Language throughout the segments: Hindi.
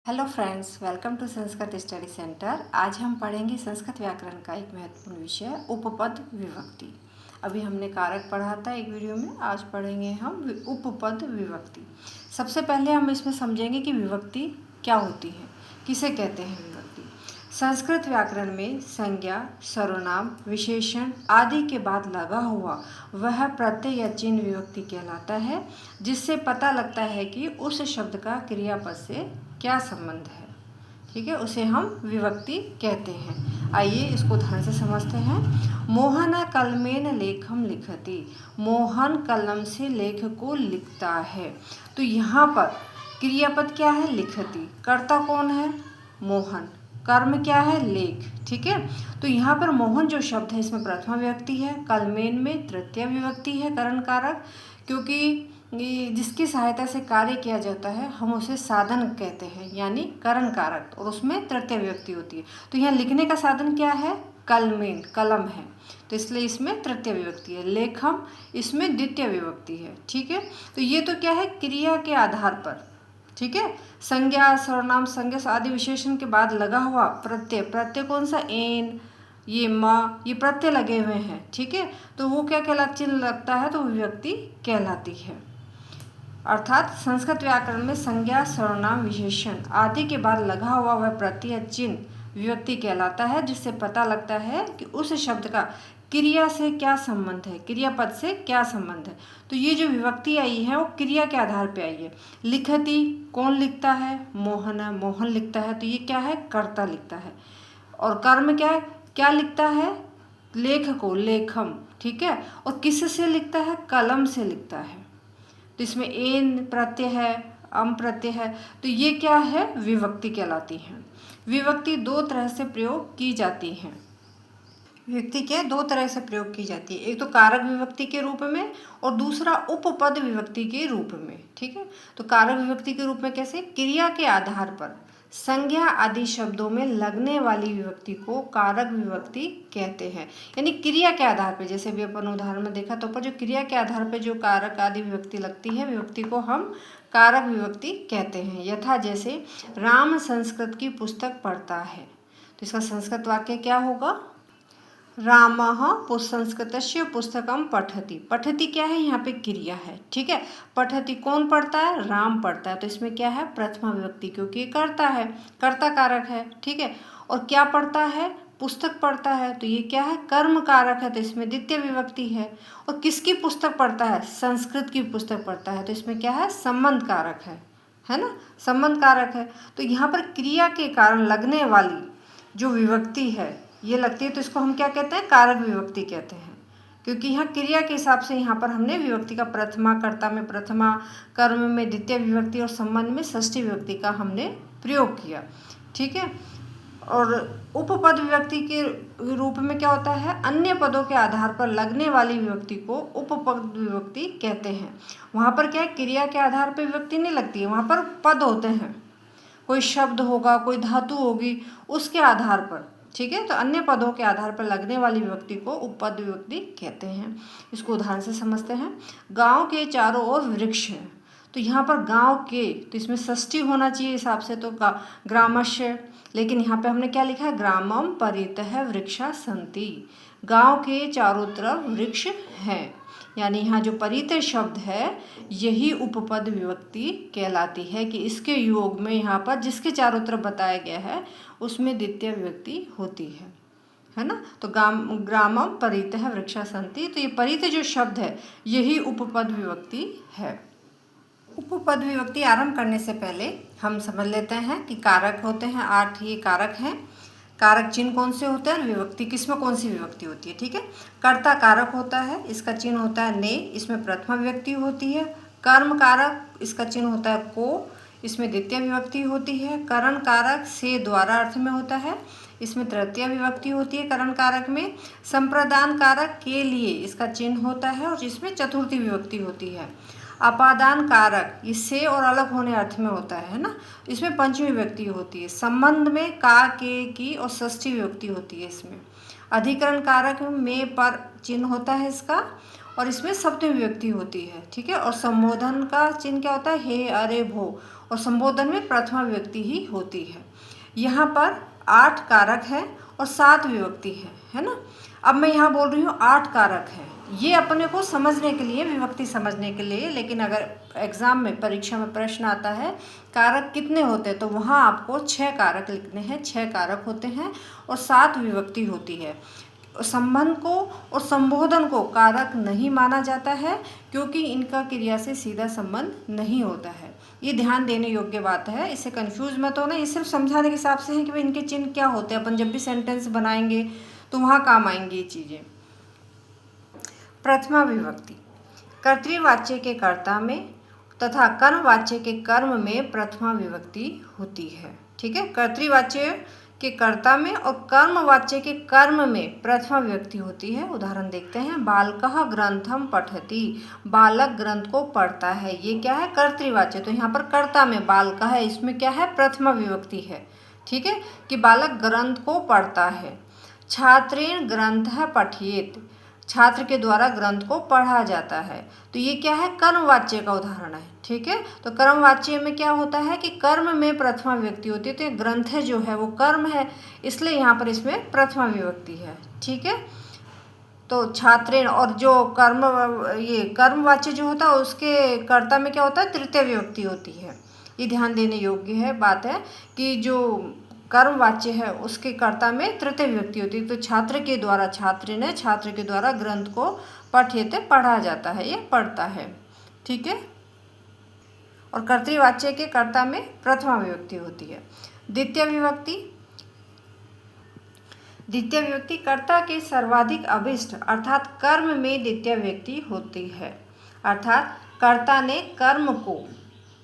Hello friends, welcome to Sanskrit study centre. आज हम पढ़ेंगे संस्कृत व्याकरण का एक महत्वपूर्ण विषय उपपद विभक्ति। अभी हमने कारक पढ़ा था एक वीडियो में, आज पढ़ेंगे हम उपपद विभक्ति। सबसे पहले हम इसमें समझेंगे कि विभक्ति क्या होती है, किसे कहते हैं विभक्ति। संस्कृत व्याकरण में संज्ञा, सर्वनाम, विशेषण आदि के बाद लगा हुआ वह प्रत्यय या चिन्ह विभक्ति कहलाता है, जिससे पता लगता है कि उस शब्द का क्रियापद से क्या संबंध है। ठीक है, उसे हम विभक्ति कहते हैं। आइए इसको ध्यान से समझते हैं। मोहन कलमेन लेखम लिखति, मोहन कलम से लेख को लिखता है। तो यहाँ पर क्रियापद क्या है? लिखति। कर्ता कौन है? मोहन। कर्म क्या है? लेख। ठीक है, तो यहाँ पर मोहन जो शब्द है इसमें प्रथमा विभक्ति है, कलमेन में तृतीय विभक्ति है करण कारक, क्योंकि जिसकी सहायता से कार्य किया जाता है हम उसे साधन कहते हैं, यानी करण कारक, और उसमें तृतीय विभक्ति होती है। तो यहाँ लिखने का साधन क्या है? कलमेन, कलम है, तो इसलिए इसमें तृतीय विभक्ति है। लेखम, इसमें द्वितीय विभक्ति है। ठीक है, तो ये तो क्या है? क्रिया के आधार पर। ठीक है, संज्ञा, सर्वनाम, संज्ञा आदि विशेषण के बाद लगा हुआ प्रत्यय, प्रत्यय कौन सा? एन, ये माँ, ये प्रत्यय लगे हुए हैं। ठीक है, तो वो क्या कहलाता? चिन्ह लगता है तो विभक्ति कहलाती है। अर्थात संस्कृत व्याकरण में संज्ञा, सर्वनाम, विशेषण आदि के बाद लगा हुआ वह प्रत्यय चिन्ह विभक्ति कहलाता है, जिससे पता लगता है कि उस शब्द का क्रिया से क्या संबंध है, क्रियापद से क्या संबंध है। तो ये जो विभक्ति आई है वो क्रिया के आधार पे आई है। लिखति, कौन लिखता है? मोहन है, मोहन लिखता है, तो ये क्या है? कर्ता लिखता है। और कर्म क्या है? क्या लिखता है? लेख को, लेखम। ठीक है, और किस से लिखता है? कलम से लिखता है। तो इसमें एन प्रत्यय है, अम प्रत्यय है, तो ये क्या है? विभक्ति कहलाती है। विभक्ति दो तरह से प्रयोग की जाती है। विभक्ति के दो तरह से प्रयोग की जाती है, एक तो कारक विभक्ति के रूप में और दूसरा उपपद विभक्ति के रूप में। ठीक है, तो कारक विभक्ति के रूप में कैसे? क्रिया के आधार पर संज्ञा आदि शब्दों में लगने वाली विभक्ति को कारक विभक्ति कहते हैं, यानी क्रिया के आधार पर। जैसे भी अपन उदाहरण में देखा तो पर जो क्रिया के आधार पर जो कारक आदि विभक्ति लगती है, विभक्ति को हम कारक विभक्ति कहते हैं। यथा जैसे राम संस्कृत की पुस्तक पढ़ता है, तो इसका संस्कृत वाक्य क्या होगा? रामः संस्कृतस्य पुस्तकम पठति। पठति क्या है? यहाँ पे क्रिया है। ठीक है, पठति कौन पढ़ता है? राम पढ़ता है, तो इसमें क्या है? प्रथमा विभक्ति, क्योंकि ये कर्ता है, कर्ता कारक है। ठीक है, और क्या पढ़ता है? पुस्तक पढ़ता है, तो ये क्या है? कर्म कारक है, तो इसमें द्वितीय विभक्ति है। और किसकी पुस्तक पढ़ता है? संस्कृत की पुस्तक पढ़ता है, तो इसमें क्या है? संबंध कारक है ना, संबंध कारक है। तो यहाँ पर क्रिया के कारण लगने वाली जो विभक्ति है ये लगती है, तो इसको हम क्या कहते हैं? कारक विभक्ति कहते हैं, क्योंकि यहाँ क्रिया के हिसाब से यहाँ पर हमने विभक्ति का प्रथमा, कर्ता में प्रथमा, कर्म में द्वितीय विभक्ति और संबंध में षष्ठी विभक्ति का हमने प्रयोग किया। ठीक है, और उपपद विभक्ति के रूप में क्या होता है? अन्य पदों के आधार पर लगने वाली विभक्ति को उपपद विभक्ति कहते हैं। वहाँ पर क्या है? क्रिया के आधार पर विभक्ति नहीं लगती है, वहाँ पर पद होते हैं, कोई शब्द होगा, कोई धातु होगी, उसके आधार पर। ठीक है, तो अन्य पदों के आधार पर लगने वाली विभक्ति को उपपद विभक्ति कहते हैं। इसको उदाहरण से समझते हैं। गांव के चारों ओर वृक्ष हैं, तो यहाँ पर गांव के, तो इसमें षष्ठी होना चाहिए हिसाब से, तो ग्रामस्य, लेकिन यहाँ पे हमने क्या लिखा है? ग्रामम परितः वृक्षा सन्ति। गांव के चारों तरफ वृक्ष हैं, यानी यहाँ जो परितः शब्द है यही उपपद विभक्ति कहलाती है, कि इसके योग में यहाँ पर जिसके चारों तरफ बताया गया है उसमें द्वितीय विभक्ति होती है ना। तो ग्रामम परितः वृक्षा सन्ति, तो ये परितः जो शब्द है यही उपपद विभक्ति है। उपपद विभक्ति आरंभ करने से पहले हम समझ लेते हैं कि कारक होते हैं 8, ये कारक हैं। कारक चिन्ह कौन से होते हैं? विभक्ति किसमें कौन सी विभक्ति होती है? ठीक है, कर्ता कारक होता है, इसका चिन्ह होता है ने, इसमें प्रथमा विभक्ति होती है। कर्म कारक, इसका चिन्ह होता है को, इसमें द्वितीय विभक्ति होती है। करण कारक से द्वारा अर्थ में होता है, इसमें तृतीय विभक्ति होती है करण कारक में। संप्रदान कारक के लिए इसका चिन्ह होता है और जिसमें चतुर्थी विभक्ति होती है। अपादान कारक इससे और अलग होने अर्थ में होता है ना, इसमें पंचमी विभक्ति होती है। संबंध में का, के, की और षष्ठी विभक्ति होती है इसमें। अधिकरण कारक में पर चिन्ह होता है इसका, और इसमें सप्तमी विभक्ति होती है, ठीक है। और संबोधन का चिन्ह क्या होता है, हे, अरे, भो, और संबोधन में प्रथमा विभक्ति ही होती है। यहाँ पर 8 कारक है और 7 विभक्ति है ना। अब मैं यहाँ बोल रही हूँ 8 कारक है, ये अपने को समझने के लिए, विभक्ति समझने के लिए। लेकिन अगर एग्जाम में, परीक्षा में प्रश्न आता है कारक कितने होते हैं, तो वहाँ आपको 6 कारक लिखने हैं। 6 कारक होते हैं और 7 विभक्ति होती है। संबंध को और संबोधन को कारक नहीं माना जाता है, क्योंकि इनका क्रिया से सीधा संबंध नहीं होता है। ये ध्यान देने योग्य बात है, इससे कंफ्यूज मत होना। ये सिर्फ समझाने के हिसाब से है कि भाई इनके चिन्ह क्या होते हैं। अपन जब भी सेंटेंस बनाएंगे तो वहाँ काम आएंगी ये चीज़ें। प्रथमा विभक्ति, कर्तृवाच्य के कर्ता में तथा कर्मवाच्य के कर्म में प्रथमा विभक्ति होती है, ठीक है। कर्तृवाच्य के कर्ता में और कर्मवाच्य के कर्म में प्रथमा विभक्ति होती है। उदाहरण देखते हैं, बालकः ग्रंथम पठति, बालक ग्रंथ को पढ़ता है। ये क्या है, कर्तृवाच्य। तो यहाँ पर कर्ता में बालकः है, इसमें क्या है, प्रथमा विभक्ति है, ठीक है, कि बालक ग्रंथ को पढ़ता है। छात्रेण ग्रंथः पठेत, छात्र के द्वारा ग्रंथ को पढ़ा जाता है। तो ये क्या है, कर्मवाच्य का उदाहरण है, ठीक है। तो कर्मवाच्य में क्या होता है कि कर्म में प्रथमा विभक्ति होती है। तो ये ग्रंथ जो है वो कर्म है, इसलिए यहाँ पर इसमें प्रथमा विभक्ति है, ठीक है। तो छात्रेण, और जो ये कर्मवाच्य जो होता है उसके कर्ता में क्या होता है, तृतीय विभक्ति होती है। ये ध्यान देने योग्य है बात है कि जो कर्मवाच्य है उसके कर्ता में तृतीय विभक्ति होती है। तो छात्र के द्वारा, छात्रेण है, छात्र के द्वारा ग्रंथ को पठेते, पढ़ा जाता है, ये पढ़ता है, ठीक है। और कर्तृवाच्य के कर्ता में प्रथमा विभक्ति होती है। द्वितीय विभक्ति, द्वितीय विभक्ति कर्ता के सर्वाधिक अभिष्ट अर्थात कर्म में द्वितीय विभक्ति होती है। अर्थात कर्ता ने कर्म को,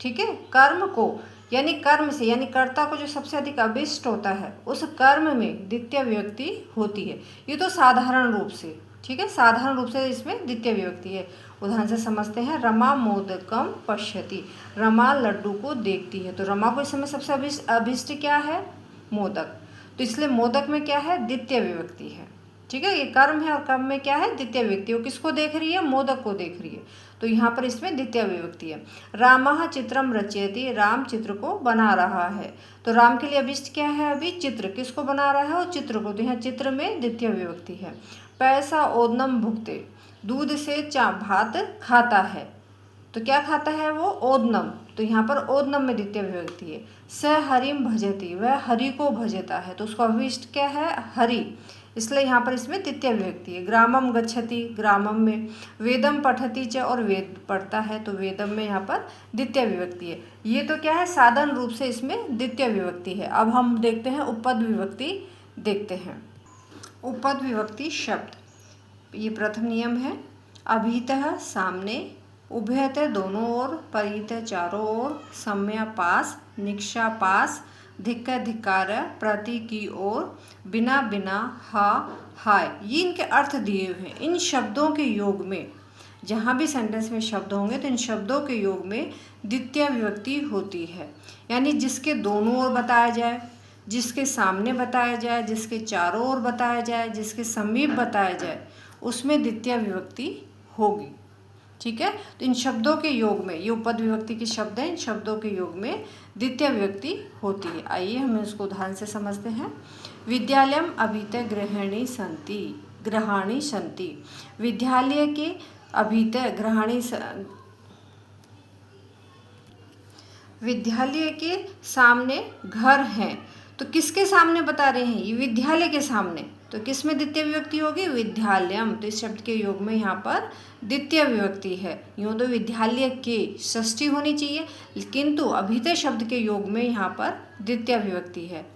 ठीक है, कर्म को यानी कर्म से, यानी कर्ता को जो सबसे अधिक अभिष्ट होता है उस कर्म में द्वितीय विभक्ति होती है। ये तो साधारण रूप से, ठीक है, साधारण रूप से इसमें द्वितीय विभक्ति है। उदाहरण से समझते हैं, रमा मोदकम पश्यति, रमा लड्डू को देखती है। तो रमा को इस समय सबसे अभिष्ट क्या है, मोदक। तो इसलिए मोदक में क्या है, द्वितीय विभक्ति है, ठीक है। ये कर्म है और कर्म में क्या है, द्वितीय विभक्ति। वो किसको देख रही है, मोदक को देख रही है। तो यहाँ पर इसमें द्वितीय विभक्ति है। रामः चित्रम रचयति, राम चित्र को बना रहा है। तो राम के लिए अभिष्ट क्या है, अभी चित्र, किसको बना रहा है, वो चित्र को। तो यहाँ चित्र में द्वितीय विभक्ति है। पैसा ओदनम भुक्ते, दूध से भात खाता है। तो क्या खाता है वो, ओदनम। तो यहाँ पर ओदनम में द्वितीय विभक्ति है। स हरिम भजति, वह हरि को भजता है। तो उसका अभिष्ट क्या है, हरि, इसलिए यहाँ पर इसमें द्वितीय विभक्ति है। ग्रामम गच्छति, ग्रामम में। वेदम पठति च, और वेद पढ़ता है, तो वेदम में यहाँ पर द्वितीय विभक्ति है। ये तो क्या है, साधारण रूप से इसमें द्वितीय विभक्ति है। अब हम देखते हैं उपपद विभक्ति, देखते हैं उपपद विभक्ति शब्द। ये प्रथम नियम है, अभितः सामने, उभयतः दोनों ओर, परितः चारों ओर, सम्या पास, निक्षा पास, धिक्क धिक्कार, प्रति की ओर, बिना बिना, हा हाय। ये इनके अर्थ दिए हुए हैं। इन शब्दों के योग में, जहाँ भी सेंटेंस में शब्द होंगे तो इन शब्दों के योग में द्वितीय विभक्ति होती है। यानी जिसके दोनों ओर बताया जाए, जिसके सामने बताया जाए, जिसके चारों ओर बताया जाए, जिसके समीप बताया जाए, उसमें द्वितीय विभक्ति होगी, ठीक है। तो इन शब्दों के योग में, ये उपपद विभक्ति के शब्द हैं, इन शब्दों के योग में द्वितीय विभक्ति होती है। आइए हम इसको उदाहरण से समझते हैं। विद्यालयम अभितः गृहाणि सन्ति, गृहाणि सन्ति। विद्यालय के अभितः गृहाणि, विद्यालय के सामने घर हैं। तो किसके सामने बता रहे हैं, ये विद्यालय के सामने। तो किस में द्वितीय विभक्ति होगी, विद्यालयम। तो इस शब्द के योग में यहाँ पर द्वितीय विभक्ति है। यूँ तो विद्यालय के षष्ठी होनी चाहिए, किंतु अभितः शब्द के योग में यहाँ पर द्वितीय विभक्ति है।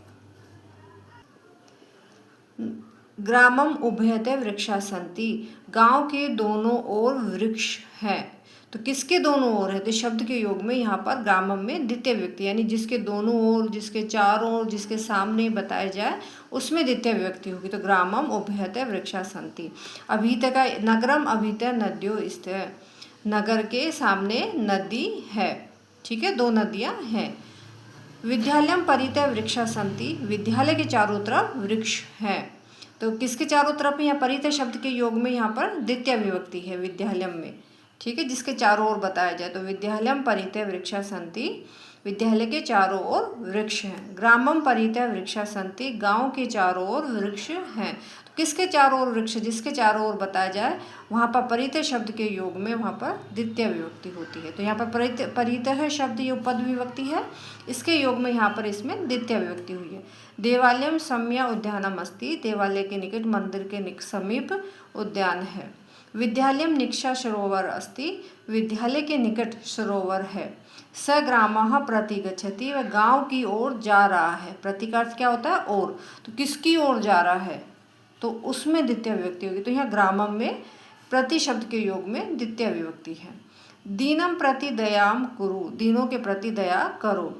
ग्रामम उभयते वृक्षा सन्ति, गांव के दोनों ओर वृक्ष है। तो किसके दोनों ओर है, तो शब्द के योग में यहाँ पर ग्रामम में द्वितीय विभक्ति, यानी जिसके दोनों ओर, जिसके चारों ओर, जिसके सामने बताया जाए उसमें द्वितीय विभक्ति होगी। तो ग्रामम उभयते वृक्षा सन्ति। अभितः का, नगरम अभितः नद्यो स्थित, नगर के सामने नदी है, ठीक है, 2 नदियाँ हैं। विद्यालयम परितः वृक्षा सन्ति, विद्यालय के चारों तरफ वृक्ष है। तो किसके चारों तरफ यहाँ परितः शब्द के योग में यहाँ पर द्वितीय विभक्ति है विद्यालयम में, ठीक है, जिसके चारों ओर बताया जाए तो विद्यालयम परितः वृक्षा सन्ति, विद्यालय के चारों ओर वृक्ष हैं। ग्रामम परितः वृक्षा सन्ति, गांव के चारों ओर वृक्ष हैं। तो किसके चारों ओर वृक्ष, जिसके चारों ओर बताया जाए वहाँ पर परितः शब्द के योग में वहाँ पर द्वितीय विभक्ति होती है। तो यहाँ पर परितः शब्द ये पद विभक्ति है, इसके योग में यहाँ पर इसमें द्वितीय विभक्ति हुई है। देवालयम सम्या उद्यानम अस्ति, देवालय के निकट मंदिर के समीप उद्यान है। विद्यालयम निक्षा सरोवर अस्ति, विद्यालय के निकट सरोवर है। स ग्रामः प्रति गच्छति, वह गांव की ओर जा रहा है। प्रति का अर्थ क्या होता है ओर, तो किसकी ओर जा रहा है, तो उसमें द्वितीय विभक्ति होगी। तो यहाँ ग्रामम में प्रति शब्द के योग में द्वितीय विभक्ति है। दीनम प्रति दयाम कुरु, दीनों के प्रति दया करो।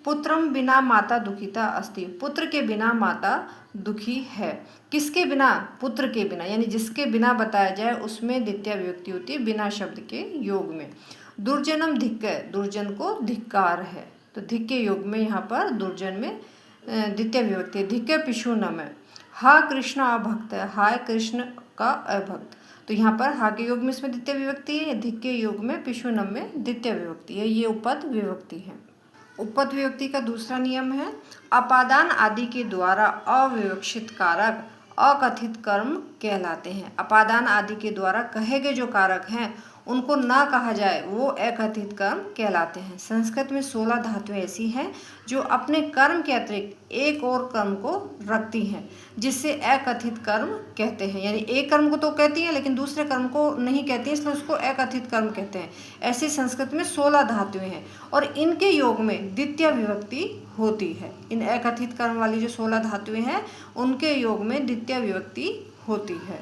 पुत्रम बिना माता दुखिता अस्ति, पुत्र के बिना माता दुखी है। किसके बिना, पुत्र के बिना, यानी जिसके बिना बताया जाए उसमें द्वितीय विभक्ति होती है बिना शब्द के योग में। दुर्जनम धिक्क, दुर्जन को धिक्कार है, तो धिक्क के योग में यहाँ पर दुर्जन में द्वितीय विभक्ति है। धिक्क पिशुनम है। हा कृष्ण अभक्त है, हाय कृष्ण का अभक्त, तो यहाँ पर हा के योग में इसमें द्वितीय विभक्ति है, धिक्क के योग में पिशुनम में द्वितीय विभक्ति है। ये उपपद विभक्ति है। उपपद विभक्ति का दूसरा नियम है अपादान आदि के द्वारा अविवक्षित कारक अकथित कर्म कहलाते हैं। अपादान आदि के द्वारा कहे गए जो कारक हैं उनको ना कहा जाए वो अकथित कर्म कहलाते हैं। संस्कृत में 16 धातुएं ऐसी हैं जो अपने कर्म के अतिरिक्त एक और कर्म को रखती हैं, जिससे अकथित कर्म कहते हैं। यानी एक कर्म को तो कहती हैं लेकिन दूसरे कर्म को नहीं कहती हैं, इसलिए उसको अकथित कर्म कहते हैं। ऐसी संस्कृत में 16 धातुएं हैं और इनके योग में द्वितीय विभक्ति होती है। इन अकथित कर्म वाली जो 16 धातुएं हैं उनके योग में द्वितीय विभक्ति होती है।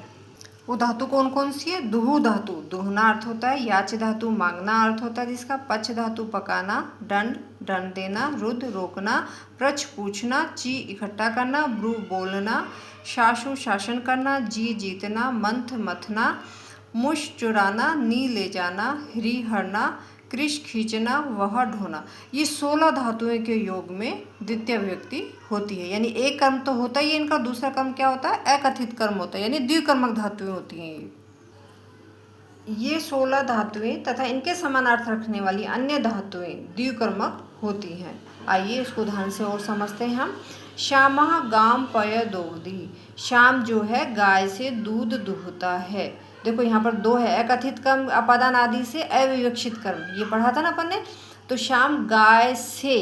वो धातु कौन कौन सी है? दुहु धातु, दुहना अर्थ होता है। याच धातु मांगना अर्थ होता है जिसका। पच धातु पकाना, दंड दंड देना, रुद्र रोकना, प्रच पूछना, ची इकट्ठा करना, ब्रू बोलना, शाशु शासन करना, जी जीतना, मंथ मथना, मुश चुराना, नी ले जाना, ह्री हरना, कृष खींचना, वह ढोना। ये 16 धातुएं के योग में द्वितीय विभक्ति होती है। यानी एक कर्म तो होता ही है इनका, दूसरा कर्म क्या होता है? अकथित कर्म होता है, यानी द्विकर्मक धातुएं होती हैं ये 16 धातुएं तथा इनके समान अर्थ रखने वाली अन्य धातुएं द्विकर्मक होती हैं। आइए इसको ध्यान से और समझते हैं हम। श्यामः गाम पय दोग्धी, श्याम जो है गाय से दूध दुहता है। देखो यहाँ पर दो है, अकथित कर्म अपादान आदि से अविवक्षित कर्म, ये पढ़ा था ना अपन ने। तो श्याम गाय से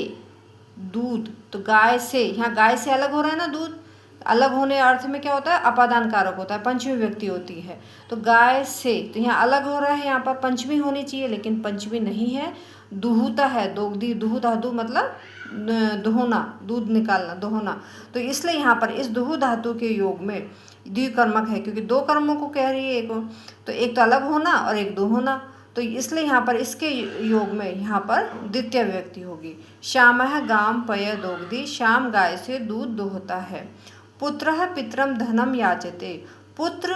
दूध, तो गाय से, यहाँ गाय से अलग हो रहा है ना दूध, अलग होने अर्थ में क्या होता है? अपादान कारक होता है, पंचमी विभक्ति होती है। तो गाय से, तो यहाँ अलग हो रहा है, यहाँ पर पंचमी होनी चाहिए लेकिन पंचमी नहीं है, दुहता है। दोग्धी, दुहु धातु मतलब दोहना, दूध निकालना, दोहना। तो इसलिए यहाँ पर इस दुहु धातु के योग में द्विकर्मक है, क्योंकि दो कर्मों को कह रही है एक, तो एक तो अलग होना और एक दोहना। तो इसलिए यहाँ पर इसके योग में यहाँ पर द्वितीय विभक्ति होगी। श्यामः गाम पय दोग्धी, श्याम गाय से दूध दोहता है। पुत्रः पितरम धनम याचते, पुत्र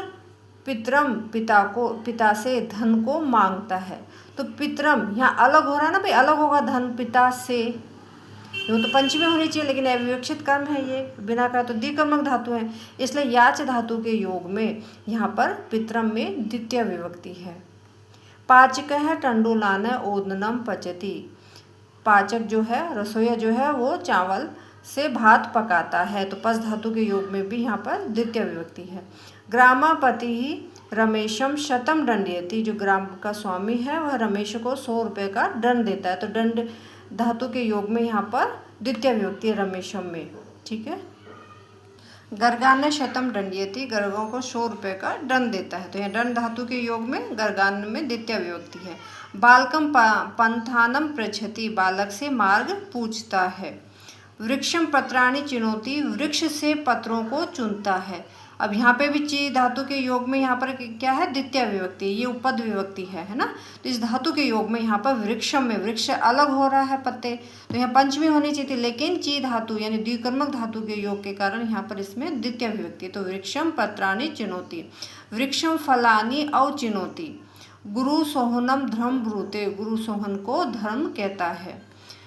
पितरम पिता को, पिता से धन को मांगता है। तो पितरम यहाँ अलग हो रहा है ना भाई, अलग होगा धन पिता से, वो तो पंचमी होनी चाहिए लेकिन अविवक्षित कर्म है ये, बिना का तो द्विकर्मक धातु है, इसलिए याच धातु के योग में यहाँ पर पितरम में द्वितीय विभक्ति है। पाचकः टंडुलान ओदनम पचति, पाचक जो है, रसोईया जो है वो चावल से भात पकाता है। तो पस धातु के योग में भी यहाँ पर द्वितीय विभक्ति है। ग्रामापति ही रमेशम शतम दंडयति, जो ग्राम का स्वामी है वह रमेश को 100 रुपये का दंड देता है। तो दंड धातु के योग में यहाँ पर द्वितीय विभक्ति है रमेशम में, ठीक है। गर्गान शतम दंडयति, गर्गों को 100 रुपये का दंड देता है। तो यहाँ दंड धातु के योग में गर्गान में द्वितीय विभक्ति है। बालकम पंथानम पृच्छति, बालक से मार्ग पूछता है। वृक्षम पत्राणि चिनोति, वृक्ष से पत्रों को चुनता है। अब यहाँ पे भी ची धातु के योग में यहाँ पर क्या है? द्वितीय विभक्ति, ये उपपद विभक्ति है ना। तो इस धातु के योग में यहाँ पर वृक्षम में, वृक्ष अलग हो रहा है पत्ते, तो यहाँ पंचमी होनी चाहिए थी लेकिन ची धातु यानी द्विकर्मक धातु के योग के कारण यहाँ पर इसमें द्वितीय विभक्ति। तो वृक्षम पत्राणि चिनोति, वृक्षम फलानि अवचिनोति। गुरु सोहनम धर्म ब्रूते, गुरु सोहन को धर्म कहता है।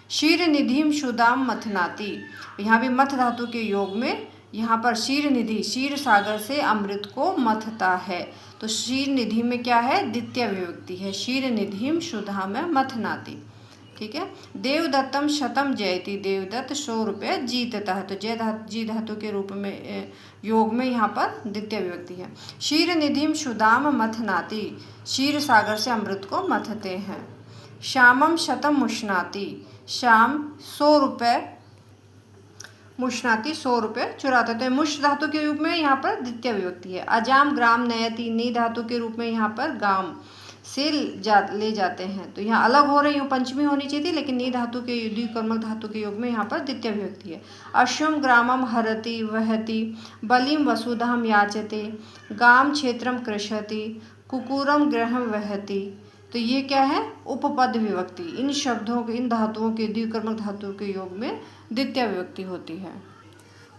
क्षीर निधिम सुदाम मथनाति, यहाँ भी मथ धातु के योग में यहाँ पर क्षीर निधि, क्षीर सागर से अमृत को मथता है। तो क्षीर निधि में क्या है, द्वितीय विभक्ति है, क्षीर निधिम सुधा में मथनाति। ठीक है। देवदत्तम शतम जयति, देवदत्त 100 रुपये जीतता है। तो जी धातु के रूप में योग में यहाँ पर द्वितीय विभक्ति है। क्षीर निधिम सुदाम मथनाति, क्षीर सागर से अमृत को मथते हैं। श्यामम शतम मुष्णाति, श्याम 100 रुपये, मुष्णाति 100 रुपये चुराते। तो मुष्ट धातु के रूप में यहाँ पर द्वितीय विभक्ति है। अजाम ग्राम नयति, नी धातु के रूप में यहाँ पर गाम से ले जाते हैं। तो यहाँ अलग हो रही हूँ, पंचमी होनी चाहिए थी, लेकिन नी धातु के द्विकर्मक धातु के योग में यहाँ पर द्वितीय विभक्ति है। अश्वम ग्रामम हरति वहति, बलिम वसुधाम याचते, गाम क्षेत्रम कृषति, कुकुरम गृहम वहति। तो ये क्या है, उपपद विभक्ति। इन शब्दों के, इन धातुओं के द्विकर्मक धातु के योग में द्वितीय विभक्ति होती है।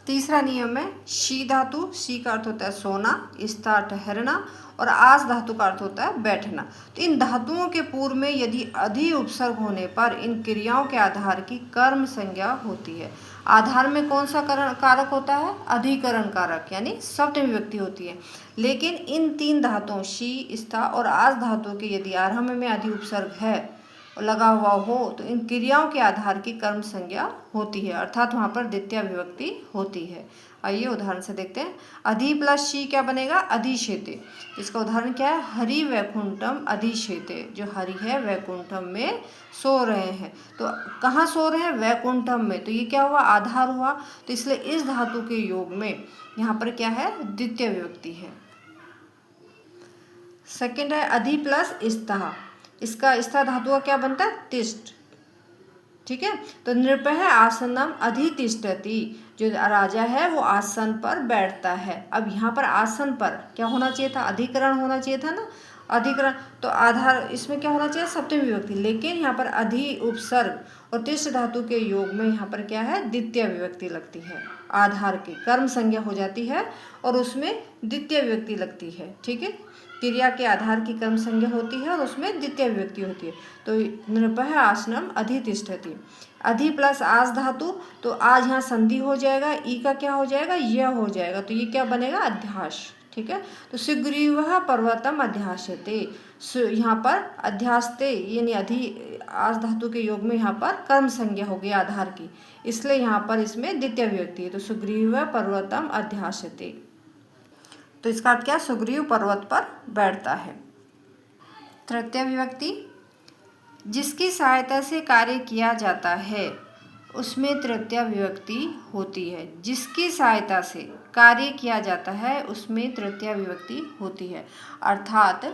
तीसरा नियम है शी धातु, शी का अर्थ होता है सोना, स्था ठहरना, और आस धातु का अर्थ होता है बैठना। तो इन धातुओं के पूर्व में यदि अधि उपसर्ग होने पर इन क्रियाओं के आधार की कर्म संज्ञा होती है। आधार में कौन सा कारक होता है, अधिकरण कारक, यानी सप्तमी विभक्ति होती है। लेकिन इन तीन धातुओं शी, स्था और आस धातुओं के यदि आरंभ में अधि उपसर्ग है लगा हुआ हो तो इन क्रियाओं के आधार की कर्म संज्ञा होती है, अर्थात वहाँ पर द्वितीय विभक्ति होती है। आइए उदाहरण से देखते हैं। अधि प्लस शी क्या बनेगा, अधिशेते। इसका उदाहरण क्या है, हरि वैकुंठम अधिशेते, जो हरि है वैकुंठम में सो रहे हैं। तो कहाँ सो रहे हैं, वैकुंठम में। तो ये क्या हुआ, आधार हुआ। तो इसलिए इस धातु के योग में यहाँ पर क्या है, द्वितीय विभक्ति है। सेकेंड है अधि प्लस स्था, इसका स्था धातु का क्या बनता है, तिष्ठ। ठीक है। तो नृपः आसनम अधितिष्ठति, जो राजा है वो आसन पर बैठता है। अब यहाँ पर आसन पर क्या होना चाहिए था, अधिकरण होना चाहिए था ना, अधिकरण। तो आधार इसमें क्या होना चाहिए, सप्तमी विभक्ति। लेकिन यहाँ पर अधि उपसर्ग और तिष्ठ धातु के योग में यहाँ पर क्या है, द्वितीय विभक्ति लगती है। आधार की कर्म संज्ञा हो जाती है और उसमें द्वितीय विभक्ति लगती है। ठीक है। क्रिया के आधार की कर्म संज्ञा होती है और उसमें द्वितीय विभक्ति होती है। तो नृपः आसनम अधितिष्ठति, अधि प्लस आस धातु, तो आज यहाँ संधि हो जाएगा, ई का क्या हो जाएगा, यह हो जाएगा। तो ये क्या बनेगा, अध्यास। ठीक है। तो सुग्रीवः पर्वतम अध्यास्यते, यहाँ पर अध्यास्ते यानी अधि आस धातु के योग में यहाँ पर कर्म संज्ञा हो गई आधार की, इसलिए यहाँ पर इसमें द्वितीय विभक्ति है। तो सुग्रीवः पर्वतम अध्यास्यते, तो इसका अर्थ क्या, सुग्रीव पर्वत पर बैठता है। तृतीय विभक्ति, जिसकी सहायता से कार्य किया जाता है उसमें तृतीय विभक्ति होती है। जिसकी सहायता से कार्य किया जाता है उसमें तृतीय विभक्ति होती है, अर्थात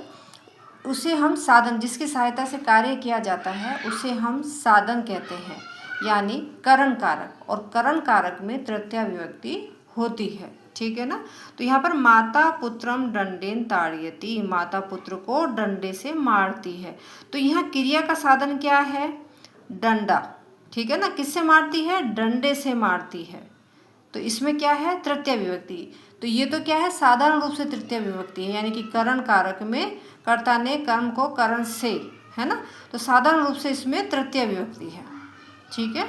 उसे हम साधन, जिसकी सहायता से कार्य किया जाता है उसे हम साधन कहते हैं, यानी करण कारक, और करण कारक में तृतीय विभक्ति होती है। ठीक है ना। तो यहाँ पर माता पुत्रम दंडेन ताड़यति, माता पुत्र को डंडे से मारती है। तो यहाँ क्रिया का साधन क्या है, डंडा। ठीक है ना, किससे मारती है, डंडे से मारती है। तो इसमें क्या है, तृतीय विभक्ति। तो ये तो क्या है, साधारण रूप से तृतीय विभक्ति है, यानी कि करण कारक में कर्ता ने कर्म को करण से, है ना, तो साधारण रूप से इसमें तृतीय विभक्ति है। ठीक है।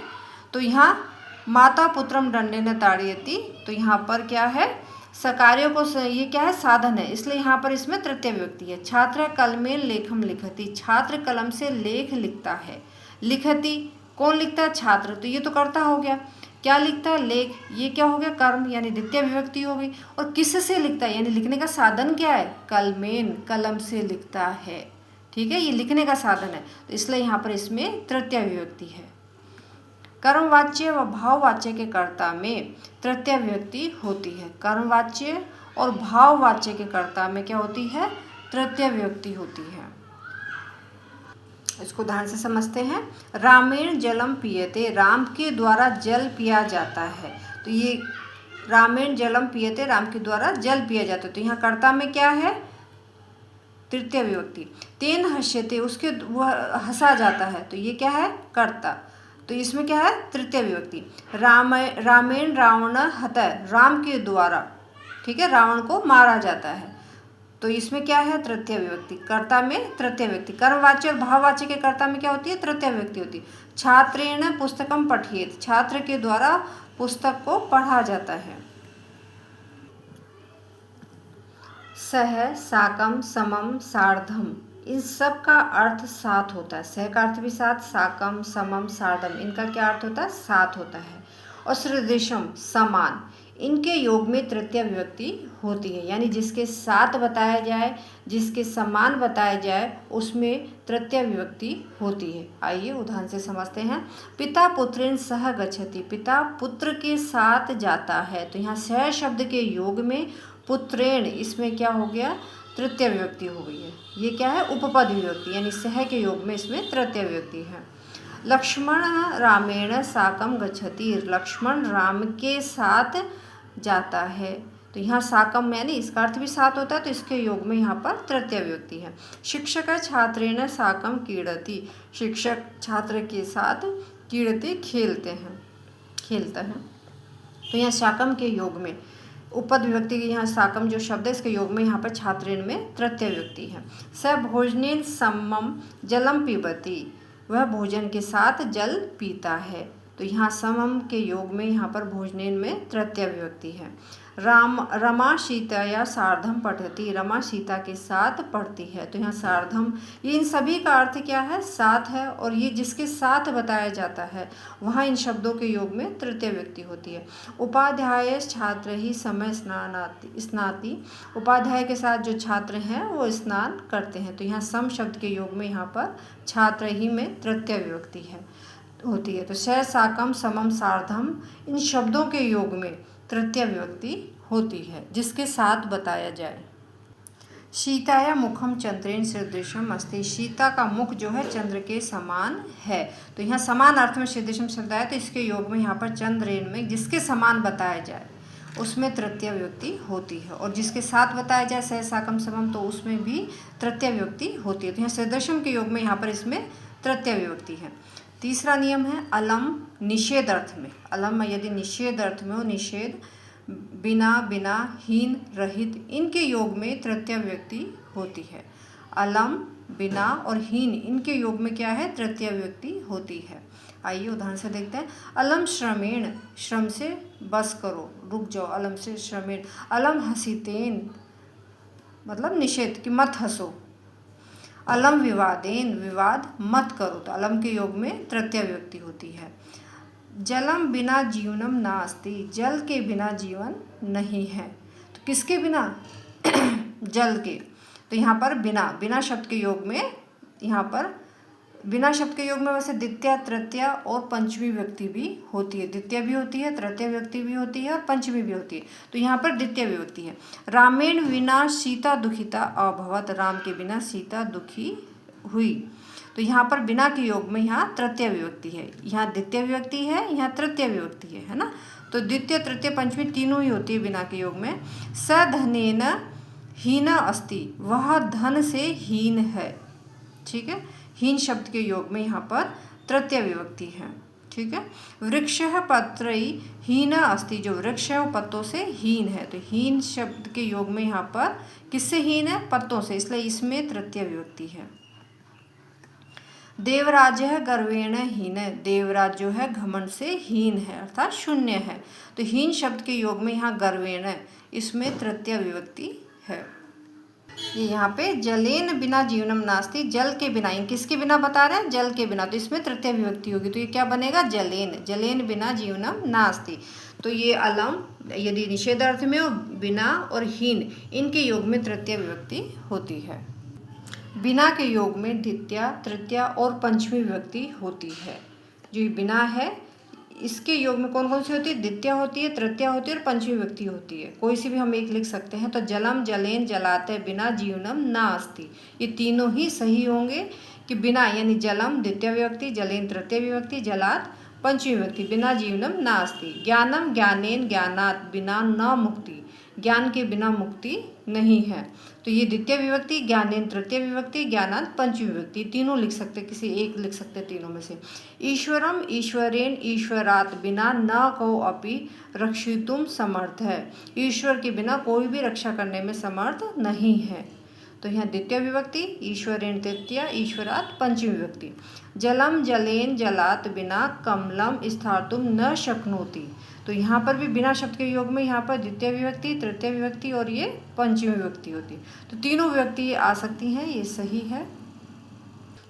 तो यहाँ माता पुत्रम दंडेन ताड़यति, तो यहाँ पर क्या है, सकार्यों को ये क्या है, साधन है, इसलिए यहाँ पर इसमें तृतीय विभक्ति है। छात्र कलमेन लेखम लिखति, छात्र कलम से लेख लिखता है। लिखति कौन लिखता है, छात्र, तो ये तो कर्ता हो गया। क्या लिखता है, लेख, ये क्या हो गया, कर्म, यानी द्वितीय विभक्ति हो गई। और किससे लिखता है, यानी लिखने का साधन क्या है, कलमेन, कलम से लिखता है। ठीक है, ये लिखने का साधन है, तो इसलिए यहाँ पर इसमें तृतीय विभक्ति है। कर्मवाच्य व भाववाच्य के कर्ता में तृतीय विभक्ति होती है। कर्मवाच्य और भाववाच्य के कर्ता में क्या होती है, तृतीय विभक्ति होती है। इसको ध्यान से समझते हैं। रामेण जलम पीयते, राम के द्वारा जल पिया जाता है। तो ये रामेण जलम पीयते, राम के द्वारा जल पिया जाता है। तो यहाँ कर्ता में क्या है, तृतीय विभक्ति। तेन हस्यते, उसके वह हंसा जाता है, तो ये क्या है, कर्ता। तो इसमें क्या है, तृतीय विभक्ति। रामेण रावण हत, राम के द्वारा, ठीक है, रावण को मारा जाता है। तो इसमें क्या है, तृतीय विभक्ति। कर्ता में तृतीय विभक्ति। कर्मवाच्य और भाववाच्य के कर्ता में क्या होती है, तृतीय विभक्ति होती है। छात्रेण पुस्तकम पठेत, छात्र के द्वारा पुस्तक को पढ़ा जाता है। सह, साकम, समम, सार्धम, इन सब का अर्थ साथ होता है। सह का अर्थ भी साथ, साकम, समम, सार्धम, इनका क्या अर्थ होता है, साथ होता है। और सदृशम, समान, इनके योग में तृतीय विभक्ति होती है, यानी जिसके साथ बताया जाए, जिसके समान बताया जाए, उसमें तृतीय विभक्ति होती है। आइए उदाहरण से समझते हैं। पिता पुत्रेण सह गच्छति, पिता पुत्र के साथ जाता है। तो यहाँ सह शब्द के योग में पुत्रेण, इसमें क्या हो गया, तृतीय विभक्ति हो गई है। ये क्या है, उपपद विभक्ति, यानी सह के योग में इसमें तृतीय विभक्ति है। लक्ष्मण रामेण साकम गच्छति, लक्ष्मण राम के साथ जाता है। तो यहाँ साकम यानी इसका अर्थ भी साथ होता है, तो इसके योग में यहाँ पर तृतीय विभक्ति है। शिक्षक छात्रेण साकम क्रीडति, शिक्षक छात्र के साथ क्रीडति, खेलता है। तो यहाँ साकम के योग में उपपद विभक्ति के यहाँ साकम जो शब्द है, इसके योग में यहाँ पर छात्रेण में तृतीय विभक्ति है। स भोजनेन समम जलम पिबति, वह भोजन के साथ जल पीता है। तो यहाँ समम के योग में यहाँ पर भोजनेन में तृतीय विभक्ति है। रमा सीतया सार्धम पठति, रमा सीता के साथ पढ़ती है। तो यहाँ सार्धम, ये इन सभी का अर्थ क्या है, साथ है, और ये जिसके साथ बताया जाता है वहाँ इन शब्दों के योग में तृतीय विभक्ति होती है। उपाध्याय छात्र ही समय स्नाति, उपाध्याय के साथ जो छात्र हैं वो स्नान करते हैं। तो यहाँ सम शब्द के योग में यहाँ पर छात्र ही में तृतीय विभक्ति होती है। तो स, साकम, समम, सार्धम, इन शब्दों के योग में तृतीय विभक्ति होती है, जिसके साथ बताया जाए। सीताया मुखम चंद्रेण सदृशम अस्ति, सीता का मुख जो है चंद्र के समान है। तो यहाँ समान अर्थ में सदृशम शब्द आया, तो इसके योग में यहाँ पर चंद्रेण में जिसके समान बताया जाए उसमें तृतीय विभक्ति होती है, और जिसके साथ बताया जाए सह, साकम, समम, तो उसमें भी तृतीय विभक्ति होती है। तो यहाँ सदृशम के योग में यहाँ पर इसमें तृतीय विभक्ति है। तीसरा नियम है अलम निषेध अर्थ में। अलम यदि निषेध अर्थ में हो, निषेध, बिना, बिना, हीन, रहित, इनके योग में तृतीय विभक्ति होती है। अलम, बिना और हीन, इनके योग में क्या है, तृतीय विभक्ति होती है। आइए उदाहरण से देखते हैं। अलम श्रमेण, श्रम से बस करो, रुक जाओ, अलम से श्रमेण। अलम हसीतेन, मतलब निषेध कि मत हंसो। अलम विवादेन, विवाद मत करो। तो अलम के योग में तृतीय विभक्ति होती है। जलम बिना जीवनम नास्ति, जल के बिना जीवन नहीं है। तो किसके बिना, जल के। तो यहाँ पर बिना, बिना शब्द के योग में, यहाँ पर बिना शब्द के योग में वैसे द्वितीय, तृतीय और पंचमी विभक्ति भी होती है। द्वितीय भी होती है, तृतीय विभक्ति भी होती है और पंचमी भी होती है। तो यहाँ पर द्वितीय विभक्ति है। रामेण विना सीता दुखिता अभवत, राम के बिना सीता दुखी हुई। तो यहाँ पर बिना के योग में यहाँ तृतीय विभक्ति है, यहाँ द्वितीय विभक्ति है, यहाँ तृतीय विभक्ति है ना। तो द्वितीय, तृतीय, पंचमी तीनों ही होती है बिना के योग में। स धनेन हीन अस्ति, वह धन से हीन है। ठीक है, हीन शब्द के योग में यहाँ पर तृतीय विभक्ति है। ठीक है। वृक्ष पत्रई हीन अस्ति, जो वृक्ष है वो पत्तों से हीन है। तो हीन शब्द के योग में यहाँ पर किससे हीन है, पत्तों से, इसलिए इसमें तृतीय विभक्ति है। देवराज है गर्वेण हीन, देवराज जो है घमंड से हीन है, अर्थात शून्य है। तो हीन शब्द के योग में यहाँ गर्वेण, इसमें तृतीय विभक्ति है। ये यहाँ पे जलेन बिना जीवनम नास्ति, जल के बिना, किसके बिना बता रहे हैं, जल के बिना, तो इसमें तृतीय विभक्ति होगी। तो ये क्या बनेगा, जलेन, जलेन बिना जीवनम नास्ति। तो ये अलम यदि निषेध अर्थ में हो, बिना और हीन, इनके योग में तृतीय विभक्ति होती है। बिना के योग में द्वितीय, तृतीय और पंचमी विभक्ति होती है। जो ये बिना है इसके योग में कौन कौन सी होती है, द्वितीय होती है, तृतीय होती है और पंचमी विभक्ति होती है। कोई सी भी हम एक लिख सकते हैं। तो जलम, जलेन, जलाते, बिना, जीवनम, नास्ति, ये तीनों ही सही होंगे कि बिना यानी जलम द्वितीय विभक्ति, जलेन तृतीय विभक्ति, जलात पंचमी विभक्ति, बिना जीवनम नास्ति। ज्ञानम, ज्ञानेन, ज्ञानात, बिना न मुक्ति, ज्ञान के बिना मुक्ति नहीं है। तो ये द्वितीय विभक्ति, ज्ञानेन तृतीय विभक्ति, ज्ञानांत पंचमी विभक्ति, तीनों लिख सकते, किसी एक लिख सकते तीनों में से। ईश्वरम ईश्वरेण ईश्वरात् बिना न को अपि रक्षितुम समर्थ है। ईश्वर के बिना कोई भी रक्षा करने में समर्थ नहीं है। तो यहाँ द्वितीय विभक्ति, ईश्वरेण तृतीय, ईश्वरात् पंचमी विभक्ति। जलम जलेन जलात् बिना कमलम स्थातुम न शक्नोति। तो यहाँ पर भी बिना शब्द के योग में यहाँ पर द्वितीय विभक्ति, तृतीय विभक्ति और ये पंचमी विभक्ति होती है। तो तीनों विभक्ति आ सकती हैं, ये सही है।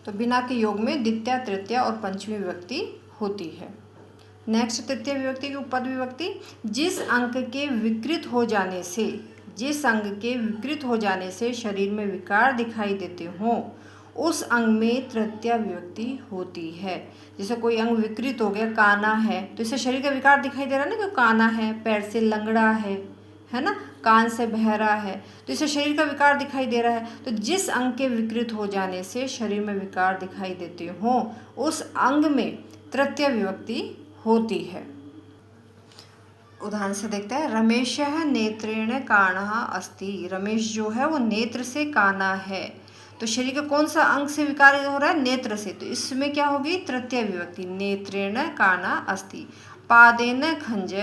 तो बिना के योग में द्वितीय, तृतीय और पंचमी विभक्ति होती है। नेक्स्ट तृतीय विभक्ति की उपपद विभक्ति। जिस अंक के विकृत हो जाने से, जिस अंग के विकृत हो जाने से शरीर में विकार दिखाई देते हों, उस अंग में तृतीय विभक्ति होती है। जैसे कोई अंग विकृत हो गया, काना है, तो इससे शरीर का विकार दिखाई दे रहा है ना, कि काना है, पैर से लंगड़ा है ना, कान से बहरा है, तो इससे शरीर का विकार दिखाई दे रहा है। तो जिस अंग के विकृत हो जाने से शरीर में विकार दिखाई देते हों, उस अंग में तृतीय विभक्ति होती है। उदाहरण से देखते हैं। रमेशः नेत्रेण काणः अस्ति। रमेश जो है वो नेत्र से काना है। तो शरीर का कौन सा अंग से विकार हो रहा है? नेत्र से। तो इसमें क्या होगी? तृतीय विभक्ति, नेत्रेण काना अस्ति। पादेन खंज,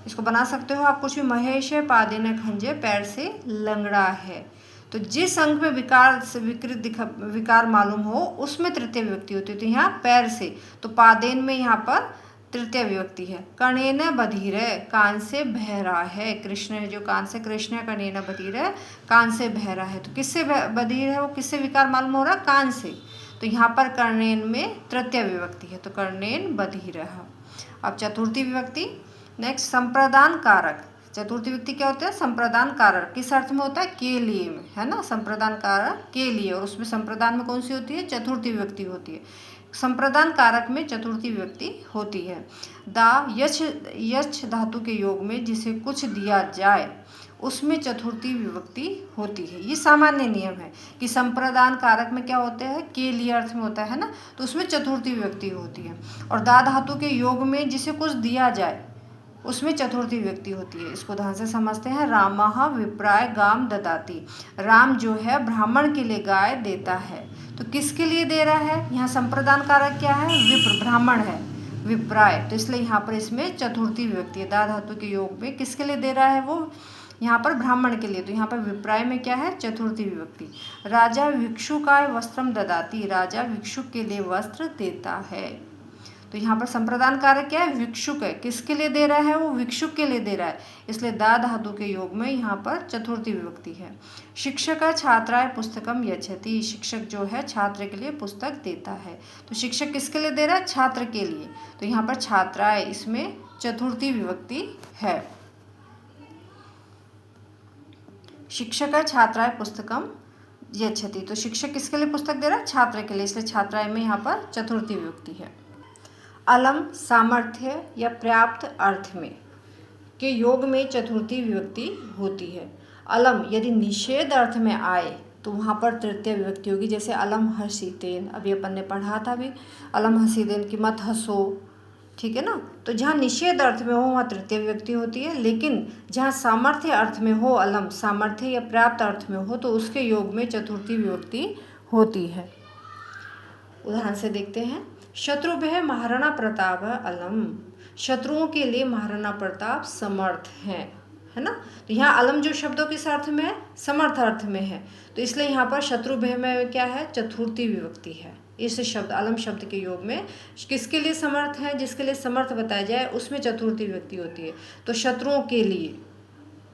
इसको बना सकते हो आप कुछ भी। महेश है, पादेन खंज, पैर से लंगड़ा है। तो जिस अंग में विकार से विकार मालूम हो उसमें तृतीय विभक्ति होती है। तो यहाँ पैर से, तो पादेन में यहाँ पर तृतीय विभक्ति है। कर्णेन बधिर, कान से बहरा है। कृष्ण है जो कान से, कृष्ण है। कर्णेन बधिर, कान से बहरा है। तो किससे बधिर है? वो किससे विकार मालूम हो रहा? कान से। तो यहाँ पर कर्णेन में तृतीय विभक्ति है, तो कर्णेन बधिर। अब चतुर्थी विभक्ति। नेक्स्ट संप्रदान कारक। चतुर्थी विभक्ति क्या होता है? संप्रदान कारक। किस अर्थ में होता है? के लिए में, है ना। संप्रदान कारक के लिए, और उसमें संप्रदान में कौन सी होती है? चतुर्थी विभक्ति होती है। संप्रदान कारक में चतुर्थी विभक्ति होती है। दा यच धातु के योग में जिसे कुछ दिया जाए उसमें चतुर्थी विभक्ति होती है। ये सामान्य नियम है कि संप्रदान कारक में क्या होते हैं? के लिए अर्थ में होता है ना, तो उसमें चतुर्थी विभक्ति होती है। और दा धातु के योग में जिसे कुछ दिया जाए उसमें चतुर्थी विभक्ति होती है। इसको ध्यान से समझते हैं। रामः विप्राय गाम ददाति। राम जो है ब्राह्मण के लिए गाय देता है। तो किसके लिए दे रहा है? यहाँ संप्रदान कारक क्या है? विप्र, ब्राह्मण है। विप्राय, तो इसलिए यहाँ पर इसमें चतुर्थी विभक्ति है। दा धातु के योग में किसके लिए दे रहा है? वो यहाँ पर ब्राह्मण के लिए। तो यहाँ पर विप्राय में क्या है? चतुर्थी विभक्ति। राजा भिक्षुकाय वस्त्रम ददाति। राजा भिक्षुक के लिए वस्त्र देता है। तो यहाँ पर संप्रदान कारक क्या है? भिक्षुक है। किसके लिए दे रहा है? वो भिक्षुक के लिए दे रहा है, इसलिए दा धातु के योग में यहाँ पर चतुर्थी विभक्ति है। शिक्षक छात्राय पुस्तकम यच्छति। शिक्षक जो है छात्र के लिए पुस्तक देता है। तो शिक्षक किसके लिए दे रहा है? छात्र के लिए। तो यहाँ पर छात्राय, इसमें चतुर्थी विभक्ति है। शिक्षक छात्राय पुस्तकम यच्छति। तो शिक्षक किसके लिए पुस्तक दे रहा है? छात्र के लिए, इसलिए छात्राय में यहाँ पर चतुर्थी विभक्ति है। अलम सामर्थ्य या पर्याप्त अर्थ में के योग में चतुर्थी विभक्ति होती है। अलम यदि निषेध अर्थ में आए तो वहाँ पर तृतीय विभक्ति होगी। जैसे अलम हसीतेन, अभी अपन ने पढ़ा था भी, अलम हसीतेन कि मत हंसो, ठीक है ना। तो जहाँ निषेध अर्थ में हो वहाँ तृतीय विभक्ति होती है, लेकिन जहाँ सामर्थ्य अर्थ में हो, अलम सामर्थ्य या पर्याप्त अर्थ में हो, तो उसके योग में चतुर्थी विभक्ति होती है। उदाहरण से देखते हैं। शत्रुभ्यः महाराणा प्रताप अलम। शत्रुओं के लिए महाराणा प्रताप समर्थ है ना। तो यहाँ अलम जो शब्दों किस अर्थ में है? समर्थ अर्थ में है। तो इसलिए यहाँ पर शत्रुभ्यः में क्या है? चतुर्थी विभक्ति है। इस शब्द अलम शब्द के योग में किसके लिए समर्थ है? जिसके लिए समर्थ बताया जाए उसमें चतुर्थी विभक्ति होती है। तो शत्रुओं के लिए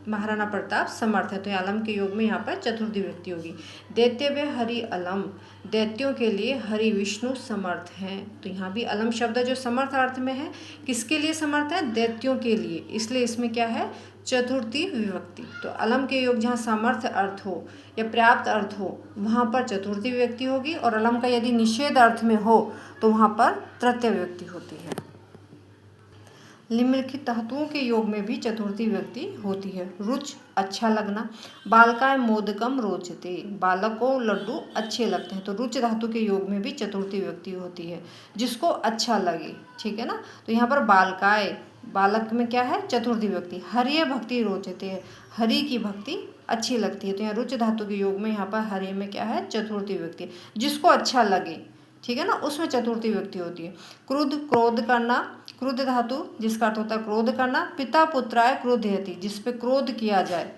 महाराणा प्रताप समर्थ है, तो अलम के योग में यहाँ पर चतुर्थी विभक्ति होगी। दैत्यव्य हरि अलम। दैत्यों के लिए हरि विष्णु समर्थ हैं। तो यहाँ भी अलम शब्द जो समर्थ अर्थ में है, किसके लिए समर्थ है? दैत्यों के लिए, इसलिए इसमें क्या है? चतुर्थी विभक्ति। तो अलम के योग जहाँ सामर्थ्य अर्थ हो या पर्याप्त अर्थ हो वहाँ पर चतुर्थी विभक्ति होगी, और अलम का यदि निषेध अर्थ में हो तो वहाँ पर तृतीय विभक्ति होती है। निम्नलिखित धातुओं के योग में भी चतुर्थी विभक्ति होती है। रुच अच्छा लगना। बालकाय मोदकम रोचते। बालक को लड्डू अच्छे लगते हैं। तो रुच धातु के योग में भी चतुर्थी विभक्ति होती है, जिसको अच्छा लगे, ठीक है ना। तो यहाँ पर बालकाय बालक में क्या है, चतुर्थी विभक्ति। हर्ये भक्ति रोचते, हरि की भक्ति अच्छी लगती है, तो यहाँ रुच धातु के योग में यहाँ पर हर्ये में क्या है, चतुर्थी विभक्ति, जिसको अच्छा लगे, ठीक है ना, उसमें चतुर्थी विभक्ति होती है। क्रुद्ध, क्रोध करना, क्रुद्ध धातु जिसका अर्थ होता है क्रोध करना। पिता पुत्राय क्रोधयति, जिस पे क्रोध किया जाए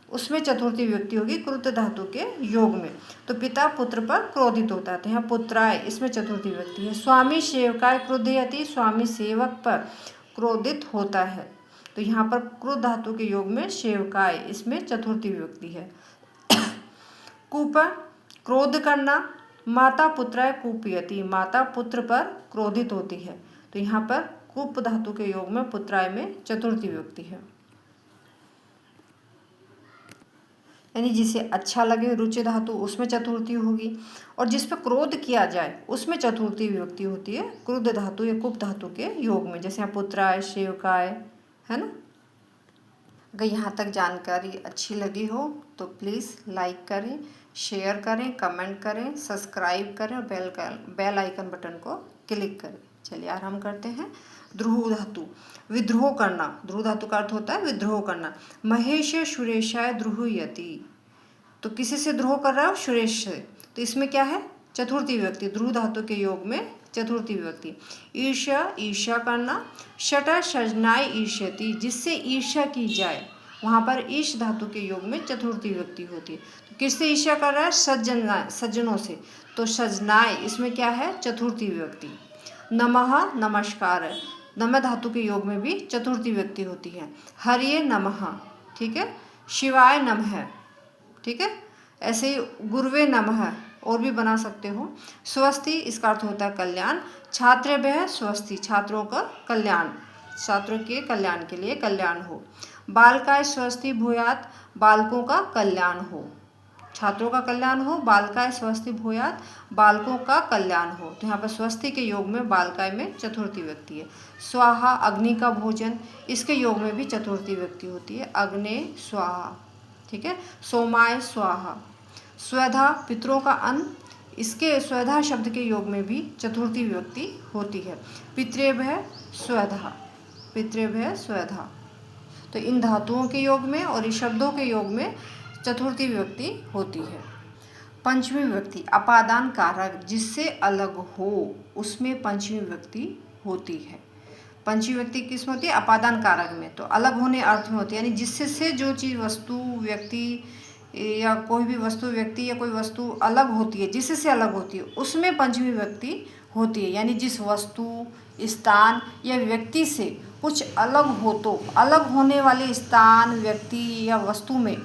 उसमें चतुर्थी विभक्ति होगी क्रुद्ध धातु के योग में। तो पिता पुत्र पर क्रोधित होता है, तो यहाँ पुत्राय इसमें चतुर्थी विभक्ति है। स्वामी सेवकाय क्रोधयति, स्वामी सेवक पर क्रोधित होता है, तो यहाँ पर क्रुद्ध धातु के योग में सेवकाय इसमें चतुर्थी विभक्ति है। कूप, क्रोध करना। माता पुत्राय कूपयति, माता पुत्र पर क्रोधित होती है, तो यहाँ पर कूप धातु के योग में पुत्राय में चतुर्थी विभक्ति है। यानी जिसे अच्छा लगे, रुचि धातु उसमें चतुर्थी होगी, और जिस पर क्रोध किया जाए उसमें चतुर्थी विभक्ति होती है क्रुद्ध धातु या कुप धातु के योग में, जैसे यहाँ पुत्राय, सेवकाय, है ना। अगर यहाँ तक जानकारी अच्छी लगी हो तो प्लीज़ लाइक करें, शेयर करें, कमेंट करें, सब्सक्राइब करें और बेल आइकन बटन को क्लिक करें। चलिए आरम्भ करते हैं। द्रुह धातु, विद्रोह करना। द्रुह धातु का अर्थ होता है विद्रोह करना। महेश सुरेशाय द्रुहयति, तो किसी से द्रोह कर रहा है, सुरेश से, तो इसमें क्या है, चतुर्थी विभक्ति, द्रुह धातु के योग में चतुर्थी विभक्ति। ईर्ष्या, ईर्ष्या करना। शट सजनाय ईर्ष्यति, जिससे ईर्ष्या की जाए, वहाँ पर ईश धातु के योग में चतुर्थी विभक्ति होती है। तो किससे ईर्ष्या कर रहा है, सज्जनों से, तो सजनाय इसमें क्या है, चतुर्थी विभक्ति। नमः, नमस्कार, नमः धातु के योग में भी चतुर्थी विभक्ति होती है। हरिये नमः, ठीक है, शिवाय नमः, ठीक है, ऐसे ही गुरुवे नमः और भी बना सकते हो। स्वस्ति, इसका अर्थ होता है कल्याण। छात्रेभ्यः स्वस्ति, छात्रों का कल्याण, छात्रों के कल्याण के लिए कल्याण हो। बालकाय स्वस्ति भूयात्, बालकों का कल्याण हो, छात्रों का कल्याण हो। बालकाय स्वस्ति भूयात्, बालकों का कल्याण हो, तो यहाँ पर स्वस्ति के योग में बालकाय में चतुर्थी विभक्ति है। स्वाहा, अग्नि का भोजन, इसके योग में भी चतुर्थी विभक्ति होती है, अग्ने स्वाहा, ठीक है। सोमाय स्वाहा। स्वधा, पितरों का अन्न, इसके स्वधा शब्द के योग में भी चतुर्थी विभक्ति होती है। पितृभ्यः स्वधा, पितृभ्यः स्वधा, तो इन धातुओं के योग में और इस शब्दों के योग में चतुर्थी विभक्ति होती है। पंचमी विभक्ति, अपादान कारक, जिससे अलग हो उसमें पंचमी विभक्ति होती है। पंचमी विभक्ति किस में होती है, अपादान कारक में, तो अलग होने अर्थ में होती है, यानी जिससे से जो चीज़, वस्तु, व्यक्ति या कोई भी वस्तु, व्यक्ति या कोई वस्तु अलग होती है, जिससे से अलग होती है, उसमें पंचमी विभक्ति होती है। यानी जिस वस्तु, स्थान या व्यक्ति से कुछ अलग हो, तो अलग होने वाले स्थान, व्यक्ति या वस्तु में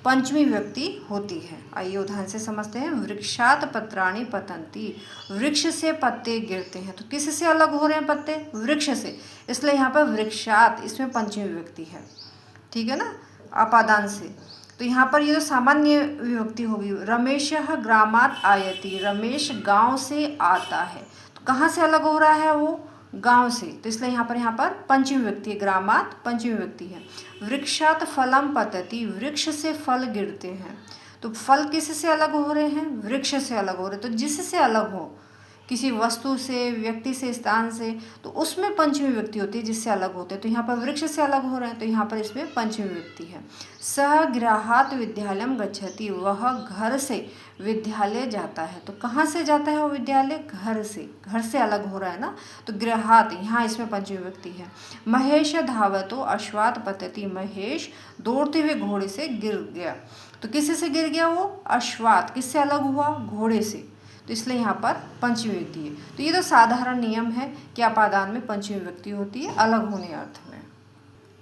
पंचमी विभक्ति होती है। आइए उदाहरण से समझते हैं। वृक्षात पत्राणि पतन्ति, वृक्ष से पत्ते गिरते हैं, तो किससे अलग हो रहे हैं पत्ते, वृक्ष से, इसलिए यहाँ पर वृक्षात इसमें पंचमी विभक्ति है, ठीक है ना, अपादान से। तो यहाँ पर ये जो सामान्य विभक्ति होगी, रमेशः ग्रामात् आयति, रमेश गांव से आता है, तो कहाँ से अलग हो रहा है वो, गांव से, तो इसलिए यहाँ पर पंचमी विभक्ति है, ग्रामात् पंचमी विभक्ति है। वृक्षात् फलं पतति, वृक्ष से फल गिरते हैं, तो फल किससे अलग हो रहे हैं, वृक्ष से अलग हो रहे हैं, तो जिससे अलग हो, किसी वस्तु से, व्यक्ति से, स्थान से, तो उसमें पंचमी विभक्ति होती है, जिससे अलग होते हैं। तो यहाँ पर वृक्ष से अलग हो रहे हैं, तो यहाँ पर इसमें पंचमी विभक्ति है। सह गृहात् विद्यालयं गच्छति, वह घर से विद्यालय जाता है, तो कहाँ से जाता है वो विद्यालय, घर से, घर से अलग हो रहा है ना, तो गृहात् यहाँ इसमें पंचमी विभक्ति है। महेश धावतो अश्वात् पतति, महेश दौड़ते हुए घोड़े से गिर गया, तो किससे से गिर गया वो, अश्वात्, किससे अलग हुआ, घोड़े से, तो इसलिए यहाँ पर पंचमी विभक्ति है। तो ये तो साधारण नियम है कि अपादान में पंचमी विभक्ति होती है, अलग होने अर्थ में।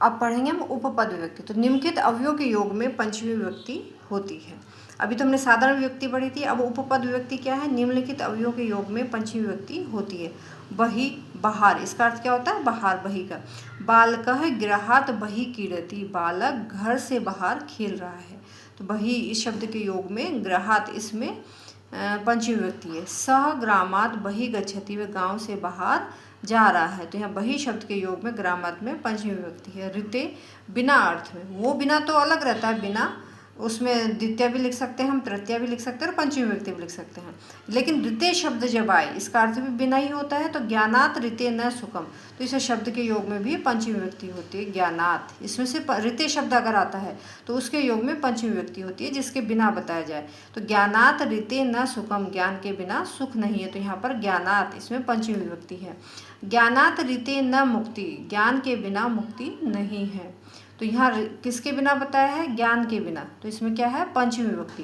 अब पढ़ेंगे हम उपपद विभक्ति। तो निम्नलिखित अवयवों के योग में पंचमी विभक्ति होती है। अभी तो हमने साधारण विभक्ति पढ़ी थी, अब उपपद विभक्ति क्या है, निम्नलिखित अवयवों के योग में पंचमी विभक्ति होती है। बहि, बाहर, इसका अर्थ क्या होता है, बाहर, बहि का। बालकः गृहात् बहि क्रीडति, बालक घर से बाहर खेल रहा है, तो बहि इस शब्द के योग में, गृहात् इसमें पंचमी विभक्ति है। सह ग्रामात् बहि गच्छति, वह गांव से बाहर जा रहा है, तो यहाँ बहि शब्द के योग में ग्रामात् में पंचमी विभक्ति है। ऋते, बिना अर्थ में, वो बिना तो अलग रहता है, बिना उसमें द्वितीय भी लिख सकते हैं हम, तृतीय भी लिख सकते हैं और पंचमी विभक्ति भी लिख सकते हैं। लेकिन द्वितीय शब्द जब आए इसका अर्थ भी बिना ही होता है, तो ज्ञानात ऋते न सुखम, तो इस शब्द के योग में भी पंचमी विभक्ति होती है ज्ञानात। इसमें से ऋते शब्द अगर आता है तो उसके योग में पंचमी विभक्ति होती है जिसके बिना बताया जाए। तो ज्ञानात ऋते न सुखम, ज्ञान के बिना सुख नहीं है, तो यहाँ पर ज्ञानात इसमें पंचमी विभक्ति है। ज्ञानात ऋते न मुक्ति, ज्ञान के बिना मुक्ति नहीं है, तो यहाँ किसके बिना बताया है, ज्ञान के बिना, तो इसमें क्या है पंचमी विभक्ति।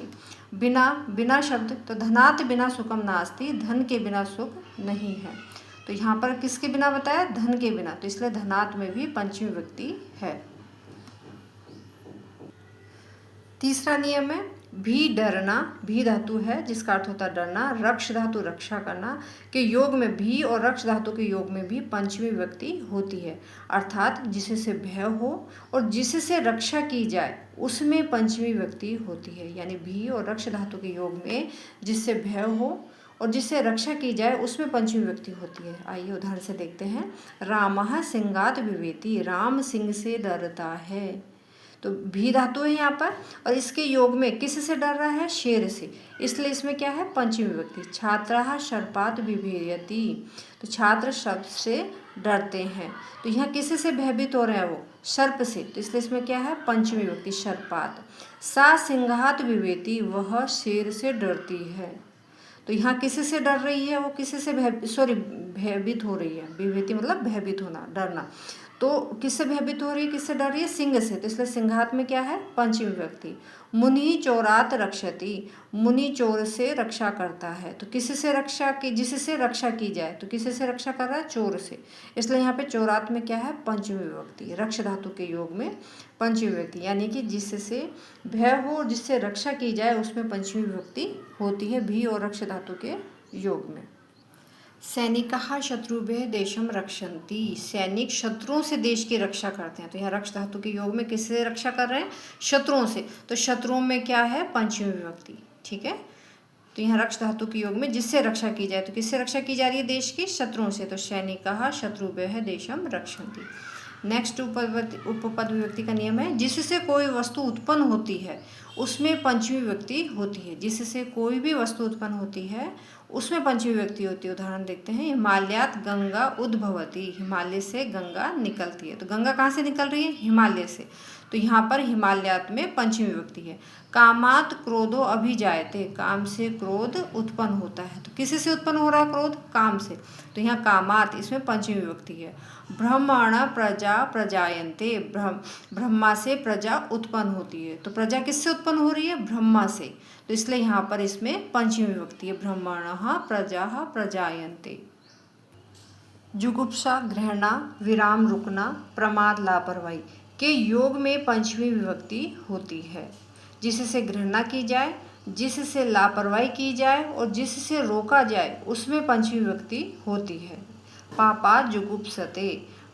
बिना, बिना शब्द, तो धनात बिना सुखम नास्ति, धन के बिना सुख नहीं है, तो यहाँ पर किसके बिना बताया, धन के बिना, तो इसलिए धनात में भी पंचमी विभक्ति है। तीसरा नियम है भी डरना, भी धातु है जिसका अर्थ होता है डरना, रक्ष धातु रक्षा करना के योग में भी और रक्ष धातु के योग में भी पंचमी विभक्ति होती है, अर्थात जिससे भय हो और जिससे रक्षा की जाए उसमें पंचमी विभक्ति होती है। यानी भी और रक्ष धातु के योग में जिससे भय हो और जिससे रक्षा की जाए उसमें पंचमी विभक्ति होती है। आइए उदाहरण से देखते हैं। रामः सिंहात बिभेति, राम सिंह से डरता है, तो भी धातु है यहाँ पर और इसके योग में किससे डर रहा है, शेर से, इसलिए इसमें क्या है पंचमी विभक्ति। छात्रः सर्पात् बिभेति, तो छात्र सर्प से डरते हैं, तो यहाँ किससे भयभीत हो रहे हैं, वो सर्प से, तो इसलिए इसमें क्या है पंचमी विभक्ति सर्पात्। सा सिंहात् बिभेति, वह शेर से डरती है, तो यहाँ किससे डर रही है, वो किससे भयभीत हो रही है, बिभेति मतलब भयभीत होना, डरना, तो किससे भयभीत हो रही है, किससे डर रही है, सिंह से, तो इसलिए सिंहात में क्या है पंचमी विभक्ति। मुनि चोरात रक्षति, मुनि चोर से रक्षा करता है, तो किससे रक्षा की, जिससे रक्षा की जाए, तो किससे रक्षा कर रहा है, चोर से, इसलिए यहाँ पे चोरात में क्या है पंचमी विभक्ति, रक्ष धातु के योग में पंचमी विभक्ति, यानी कि जिससे भय हो और जिससे रक्षा की जाए उसमें पंचमी विभक्ति होती है भी और रक्ष धातु के योग में। सैनिकः शत्रुभ्यः देशम रक्षन्ति, सैनिक शत्रुओं से देश की रक्षा करते हैं, तो यहाँ रक्ष धातु के योग में किससे रक्षा कर रहे हैं, शत्रुओं से, तो शत्रुओं में क्या है पंचमी विभक्ति, ठीक है। तो यहाँ रक्ष धातु के योग में जिससे रक्षा की जाए, तो किससे रक्षा की जा रही है देश की, शत्रुओं से, तो सैनिकः शत्रुभ्यः देशम रक्षन्ति। नेक्स्ट उपपद विभक्ति का नियम है जिससे कोई वस्तु उत्पन्न होती है उसमें पंचमी विभक्ति होती है, जिससे कोई भी वस्तु उत्पन्न होती है उसमें पंचमी विभक्ति होती है। उदाहरण देखते हैं, हिमालयात गंगा उद्भवती, हिमालय से गंगा निकलती है, तो गंगा कहाँ से निकल रही है, हिमालय से, तो यहाँ पर हिमालयात में पंचमी विभक्ति है। कामात क्रोधो अभिजायते, काम से क्रोध उत्पन्न होता है, तो किसी से उत्पन्न हो रहा है क्रोध, काम से, तो यहाँ कामात इसमें पंचमी विभक्ति है। ब्रह्मण प्रजा प्रजायन्ते, ब्रह्मा से प्रजा उत्पन्न होती है, तो प्रजा किससे उत्पन्न हो रही है, ब्रह्मा से, तो इसलिए यहाँ पर इसमें पंचमी विभक्ति है, ब्रह्मणः प्रजा प्रजायन्ते। जुगुप्सा घृणा विराम रुकना प्रमाद लापरवाही के योग में पंचमी विभक्ति होती है, जिससे घृणा की जाए, जिससे लापरवाही की जाए और जिससे रोका जाए उसमें पंचमी विभक्ति होती है। पापात् जुगुप्सते,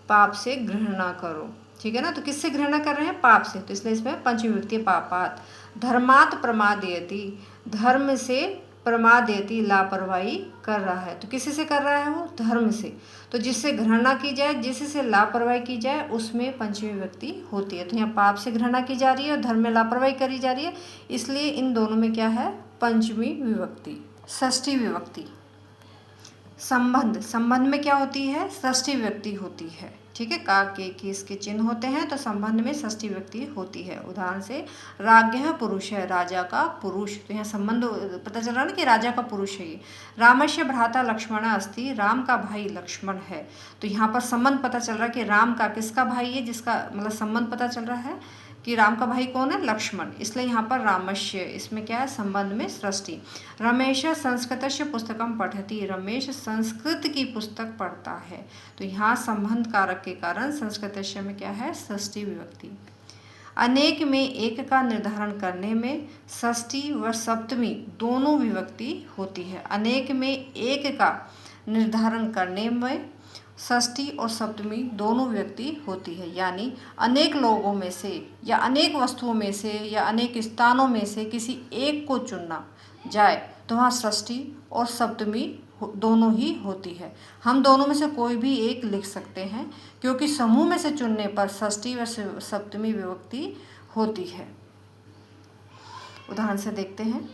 पाप से घृणा करो, ठीक है ना, तो किससे घृणा कर रहे हैं, पाप से, तो इसलिए इसमें पंचमी विभक्ति है पापात्। धर्मात् प्रमादयति, धर्म से प्रमादयति लापरवाही कर रहा है, तो किसी से कर रहा है वो, धर्म से, तो जिससे घृणा की जाए, जिससे लापरवाही की जाए उसमें पंचमी विभक्ति होती है। तो यहाँ पाप से घृणा की जा रही है और धर्म में लापरवाही करी जा रही है, इसलिए इन दोनों में क्या है पंचमी विभक्ति। षष्ठी विभक्ति, संबंध, संबंध में क्या होती है, षष्ठी विभक्ति होती है, ठीक है, का के इसके चिन्ह होते हैं, तो संबंध में षष्ठी विभक्ति होती है। उदाहरण से राज्ञः पुरुष है, राजा का पुरुष, तो यहाँ संबंध पता चल रहा है ना कि राजा का पुरुष है ये। रामस्य भ्राता लक्ष्मण अस्ति, राम का भाई लक्ष्मण है, तो यहाँ पर संबंध पता चल रहा है कि राम का किसका भाई है, जिसका मतलब संबंध पता चल रहा है कि राम का भाई कौन है, लक्ष्मण, इसलिए यहाँ पर रामस्य, इसमें क्या है संबंध में षष्ठी। रमेश संस्कृतस्य पुस्तकम पठति, रमेश संस्कृत की पुस्तक पढ़ता है, तो यहाँ संबंध कारक के कारण संस्कृतस्य में क्या है षष्ठी विभक्ति। अनेक में एक का निर्धारण करने में षष्ठी व सप्तमी दोनों विभक्ति होती है। अनेक में एक का निर्धारण करने में षष्ठी और सप्तमी दोनों विभक्ति होती है, यानी अनेक लोगों में से या अनेक वस्तुओं में से या अनेक स्थानों में से किसी एक को चुनना जाए तो वहाँ षष्ठी और सप्तमी दोनों ही होती है। हम दोनों में से कोई भी एक लिख सकते हैं क्योंकि समूह में से चुनने पर षष्ठी व सप्तमी विभक्ति होती है। उदाहरण से देखते हैं।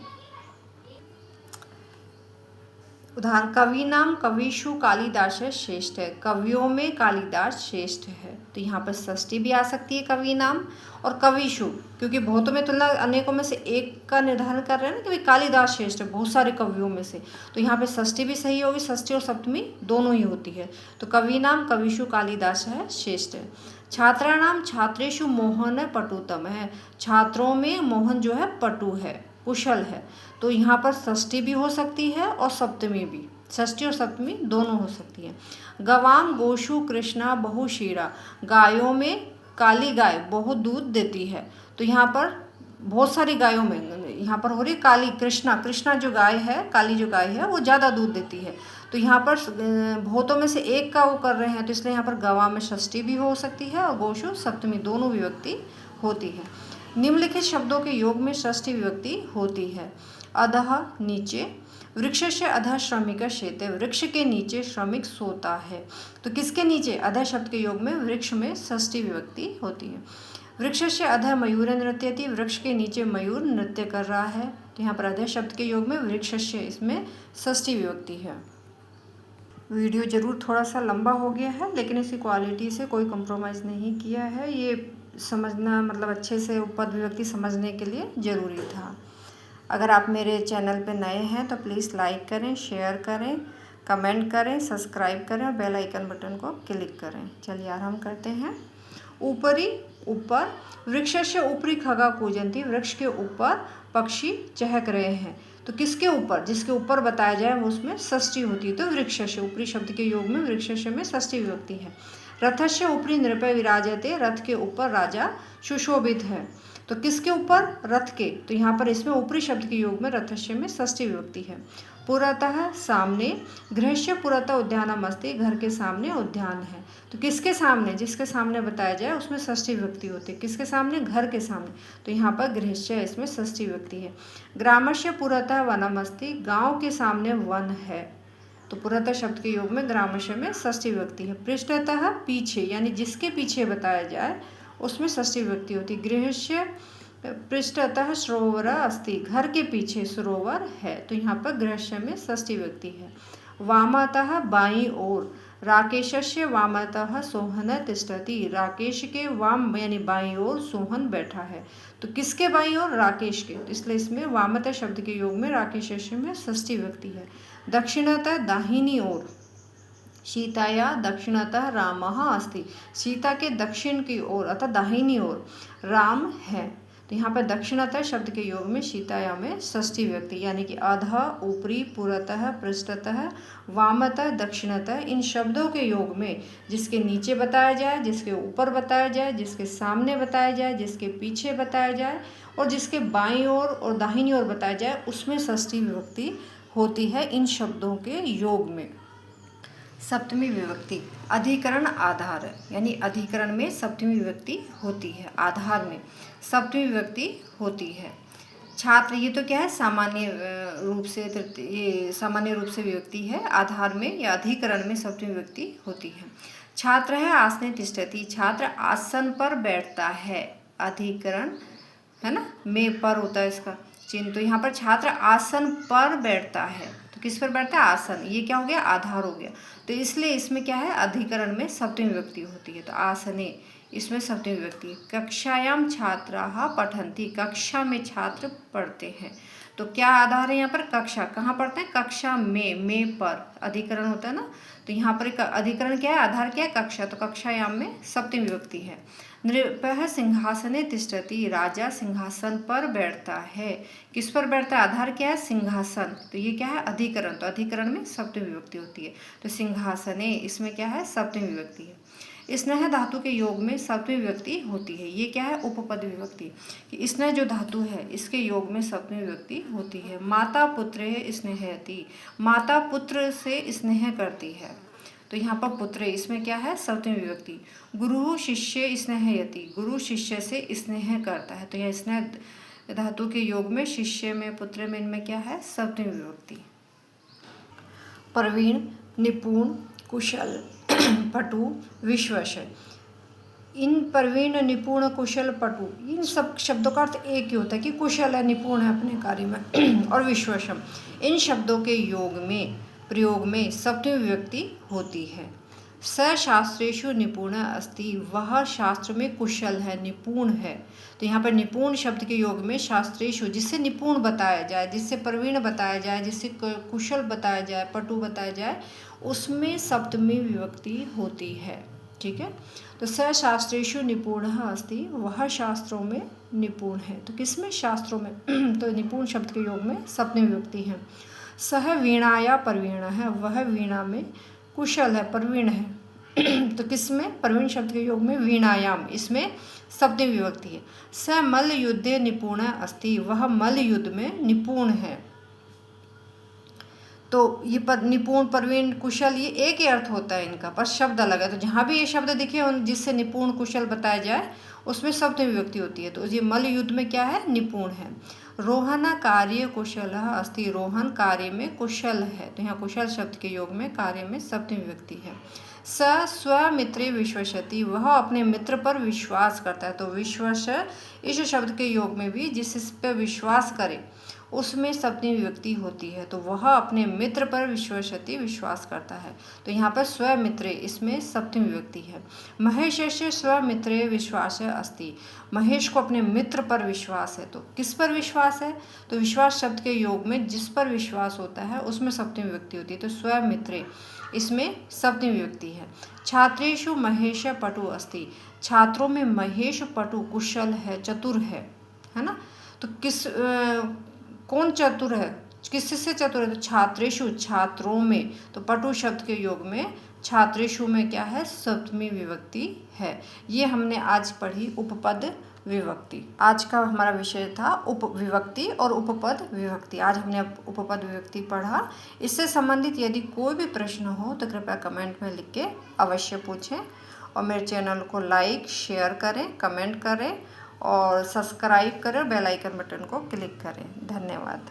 उदाहरण, कवि नाम कविषु कालिदास श्रेष्ठ है। कवियों में कालिदास श्रेष्ठ है। तो यहाँ पर षष्ठी भी आ सकती है कवि नाम और कविषु, क्योंकि बहुतों में तुलना अनेकों में से एक का निर्धारण कर रहे हैं ना कि भाई कालिदास श्रेष्ठ है बहुत सारे कवियों में से। तो यहाँ पे षष्ठी भी सही होगी, षष्ठी और सप्तमी दोनों ही होती है। तो कवि नाम कविषु कालिदास है श्रेष्ठ है। छात्रा नाम छात्रेषु मोहन पटुतम है। छात्रों में मोहन जो है पटु है, कुशल है। तो यहाँ पर षष्ठी भी हो सकती है और सप्तमी भी, षष्ठी और सप्तमी दोनों हो सकती है। गवाम गोशु कृष्णा बहु क्षीरा। गायों में काली गाय बहुत दूध देती है। तो यहाँ पर बहुत सारी गायों में यहाँ पर हो रही काली, कृष्णा, कृष्णा जो गाय है, काली जो गाय है वो ज़्यादा दूध देती है। तो यहाँ पर बहुतों में से एक का वो कर रहे हैं, तो इसलिए यहाँ पर गवाम में षष्ठी भी हो सकती है और गोशु सप्तमी दोनों विभक्ति होती है। निम्नलिखित शब्दों के योग में षष्ठी विभक्ति होती है। अधः नीचे, वृक्ष से अधः श्रमिक शेते। वृक्ष के नीचे श्रमिक सोता है। तो किसके नीचे? अधः शब्द के योग में वृक्ष में षष्ठी विभक्ति होती है। वृक्ष से अधः मयूर नृत्यति। वृक्ष के नीचे मयूर नृत्य कर रहा है। तो यहाँ पर अधः शब्द के योग में वृक्ष से, इसमें षष्ठी विभक्ति है। वीडियो जरूर थोड़ा सा लंबा हो गया है, लेकिन इसकी क्वालिटी से कोई कॉम्प्रोमाइज़ नहीं किया है। ये समझना, मतलब अच्छे से उपपद विभक्ति समझने के लिए ज़रूरी था। अगर आप मेरे चैनल पे नए हैं तो प्लीज़ लाइक करें, शेयर करें, कमेंट करें, सब्सक्राइब करें और बेल आइकन बटन को क्लिक करें। चलिए आरंभ करते हैं। ऊपरी, ऊपर, वृक्ष से ऊपरी खगा कूजंती। वृक्ष के ऊपर पक्षी चहक रहे हैं। तो किसके ऊपर? जिसके ऊपर बताया जाए वो उसमें षष्ठी होती है। तो वृक्ष से, ऊपरी शब्द के योग में वृक्ष से में षष्ठी विभक्ति है। रथस्य ऊपरी नृपय विराजते। रथ के ऊपर राजा सुशोभित है। तो किसके ऊपर? रथ के। तो यहाँ पर इसमें ऊपरी शब्द के योग में रथस्य में षष्ठी विभक्ति है। पुरतः, सामने, गृहस्य पुरतः उद्यानम अस्ति। घर के सामने उद्यान है। तो किसके सामने? जिसके सामने बताया जाए उसमें षष्ठी विभक्ति होती है। किसके सामने? घर के सामने। तो यहाँ पर गृहस्य, इसमें षष्ठी विभक्ति है। ग्रामस्य पुरतः वनम अस्ति। गाँव के सामने वन है। तो पुरतः शब्द के योग में ग्रामस्य में षष्ठी विभक्ति है। पृष्ठतः, पीछे, यानी जिसके पीछे बताया जाए उसमें षष्ठी विभक्ति होती है। गृहस्य पृष्ठतः सरोवर अस्ति। घर के पीछे सरोवर है। तो यहाँ पर गृहस्य में षष्ठी विभक्ति है। वामतः, बाईं ओर। राकेशस्य वामतः सोहन तिष्ठति। राकेश के वाम यानी बाईं ओर सोहन बैठा है। तो किसके बाईं ओर? राकेश के। तो इसलिए इसमें वामतः शब्द के योग में राकेशस्य में षष्ठी विभक्ति है। दक्षिणतः, दाहिनी ओर। सीताया दक्षिणतः रामः अस्ति। सीता के दक्षिण की ओर अर्थात दाहिनी ओर राम है। तो यहाँ पर दक्षिणतः शब्द के योग में सीताया में षष्ठी विभक्ति, यानी कि अधः, ऊपरी, पुरतः, पृष्ठतः, वामतः, दक्षिणतः, इन शब्दों के योग में जिसके नीचे बताया जाए, जिसके ऊपर बताया जाए, जिसके सामने बताया जाए, जिसके पीछे बताया जाए और जिसके बाईं ओर और दाहिनी ओर बताया जाए उसमें षष्ठी विभक्ति होती है इन शब्दों के योग में। सप्तमी विभक्ति, अधिकरण आधार, यानी अधिकरण में सप्तमी विभक्ति होती है, आधार में सप्तमी विभक्ति होती है। छात्र, ये तो क्या है? सामान्य रूप से, ये सामान्य रूप से विभक्ति है। आधार में या अधिकरण में सप्तमी विभक्ति होती है। छात्र है आसने तिष्ठति। छात्र आसन पर बैठता है। अधिकरण है ना, में पर होता है इसका चिन्ह। तो यहाँ पर छात्र आसन पर बैठता है। तो किस पर बैठता है? आसन। ये क्या हो गया? आधार हो गया। तो इसलिए इसमें क्या है? अधिकरण में सप्तमी विभक्ति होती है। तो आसने, इसमें सप्तमी विभक्ति। कक्षायाम छात्राः पठन्ति। कक्षा में छात्र पढ़ते हैं। तो क्या आधार है यहाँ पर? कक्षा। कहाँ पढ़ते हैं? कक्षा में पर अधिकरण होता है ना। तो यहाँ पर अधिकरण क्या है? आधार क्या है? कक्षा। तो कक्षायाम में सप्तमी विभक्ति है। नृपः सिंहासने तिष्ठति। राजा सिंहासन पर बैठता है। किस पर बैठता है? आधार क्या है? सिंहासन। तो ये क्या है? अधिकरण। तो अधिकरण में सप्तमी विभक्ति होती है। तो सिंहासने, इसमें क्या है? सप्तमी विभक्ति है। स्नेह धातु के योग में सप्तमी विभक्ति होती है। ये क्या है? उपपद विभक्ति। कि स्नेह जो धातु है इसके योग में सप्तमी विभक्ति होती है। माता पुत्र स्नेहयति। माता पुत्र से स्नेह करती है। तो यहाँ पर पुत्र, इसमें क्या है? सप्तमी विभक्ति। गुरु शिष्य स्नेहयति। गुरु शिष्य से स्नेह करता है। तो यह स्नेह धातु के योग में शिष्य में, पुत्र में, इनमें क्या है? सप्तमी विभक्ति। प्रवीण, निपुण, कुशल, पटु, विश्वस। इन प्रवीण निपुण कुशल पटु, इन सब शब्दों का अर्थ एक ही होता है कि कुशल है, निपुण है अपने कार्य में। और विश्वसम, इन शब्दों के प्रयोग में सप्तमी विभक्ति होती है। स शास्त्रेषु निपुण अस्ति, वह शास्त्र में कुशल है, निपुण है। तो यहाँ पर निपुण शब्द के योग में शास्त्रेषु, जिससे निपुण बताया जाए, जिससे प्रवीण बताया जाए, जिससे कुशल बताया जाए, पटु बताया जाए, उसमें सप्तमी विभक्ति होती है। ठीक है, तो स शास्त्रेषु निपुण अस्ति, वह शास्त्रों में निपुण है। तो किसमें? शास्त्रों में। तो निपुण शब्द के योग में सप्तमी विभक्ति है। सह वीणाया प्रवीण है, वह वीणा में कुशल है, प्रवीण है। तो किसमें? प्रवीण शब्द के योग में वीणायाम, इसमें सप्तमी विभक्ति है। स मल्ल युद्धे निपुण अस्ति, वह मल्ल युद्ध में निपुण है। तो ये निपुण, प्रवीण, कुशल, ये एक ही अर्थ होता है इनका, पर शब्द अलग है। तो जहाँ भी ये शब्द दिखे जिससे निपुण कुशल बताया जाए, उसमें सप्तमी विभक्ति होती है। तो ये मल्ल युद्ध में क्या है? निपुण है। रोहन कार्य कुशल अस्ति, रोहन कार्य में कुशल है। तो यहाँ कुशल शब्द के योग में कार्य में सप्तमी विभक्ति है। स स्वमित्रे विश्वसति, वह अपने मित्र पर विश्वास करता है। तो विश्वास इस शब्द के योग में भी जिस पर विश्वास करे उसमें सप्तमी विभक्ति होती है। तो वह अपने मित्र पर विश्वसति, विश्वास करता है। तो यहाँ पर स्वमित्रे, इसमें सप्तमी विभक्ति है। महेशस्य स्वमित्रे विश्वास अस्ति, महेश को अपने मित्र पर विश्वास है। तो किस पर विश्वास है? तो विश्वास शब्द के योग में जिस पर विश्वास होता है उसमें सप्तमी विभक्ति होती है। तो स्वमित्रे, इसमें सप्तमी विभक्ति है। छात्रेषु महेश पटु अस्ति, छात्रों में महेश पटु, कुशल है, चतुर है ना। तो कौन चतुर है? किससे चतुर है? तो छात्रेषु, छात्रों में। तो पटु शब्द के योग में छात्रेषु में क्या है? सप्तमी विभक्ति है। ये हमने आज पढ़ी उपपद विभक्ति। आज का हमारा विषय था उपविभक्ति और उपपद विभक्ति। आज हमने उपपद विभक्ति पढ़ा। इससे संबंधित यदि कोई भी प्रश्न हो तो कृपया कमेंट में लिख के अवश्य पूछें, और मेरे चैनल को लाइक, शेयर करें, कमेंट करें और सब्सक्राइब करें, बेल आइकन बटन को क्लिक करें। धन्यवाद।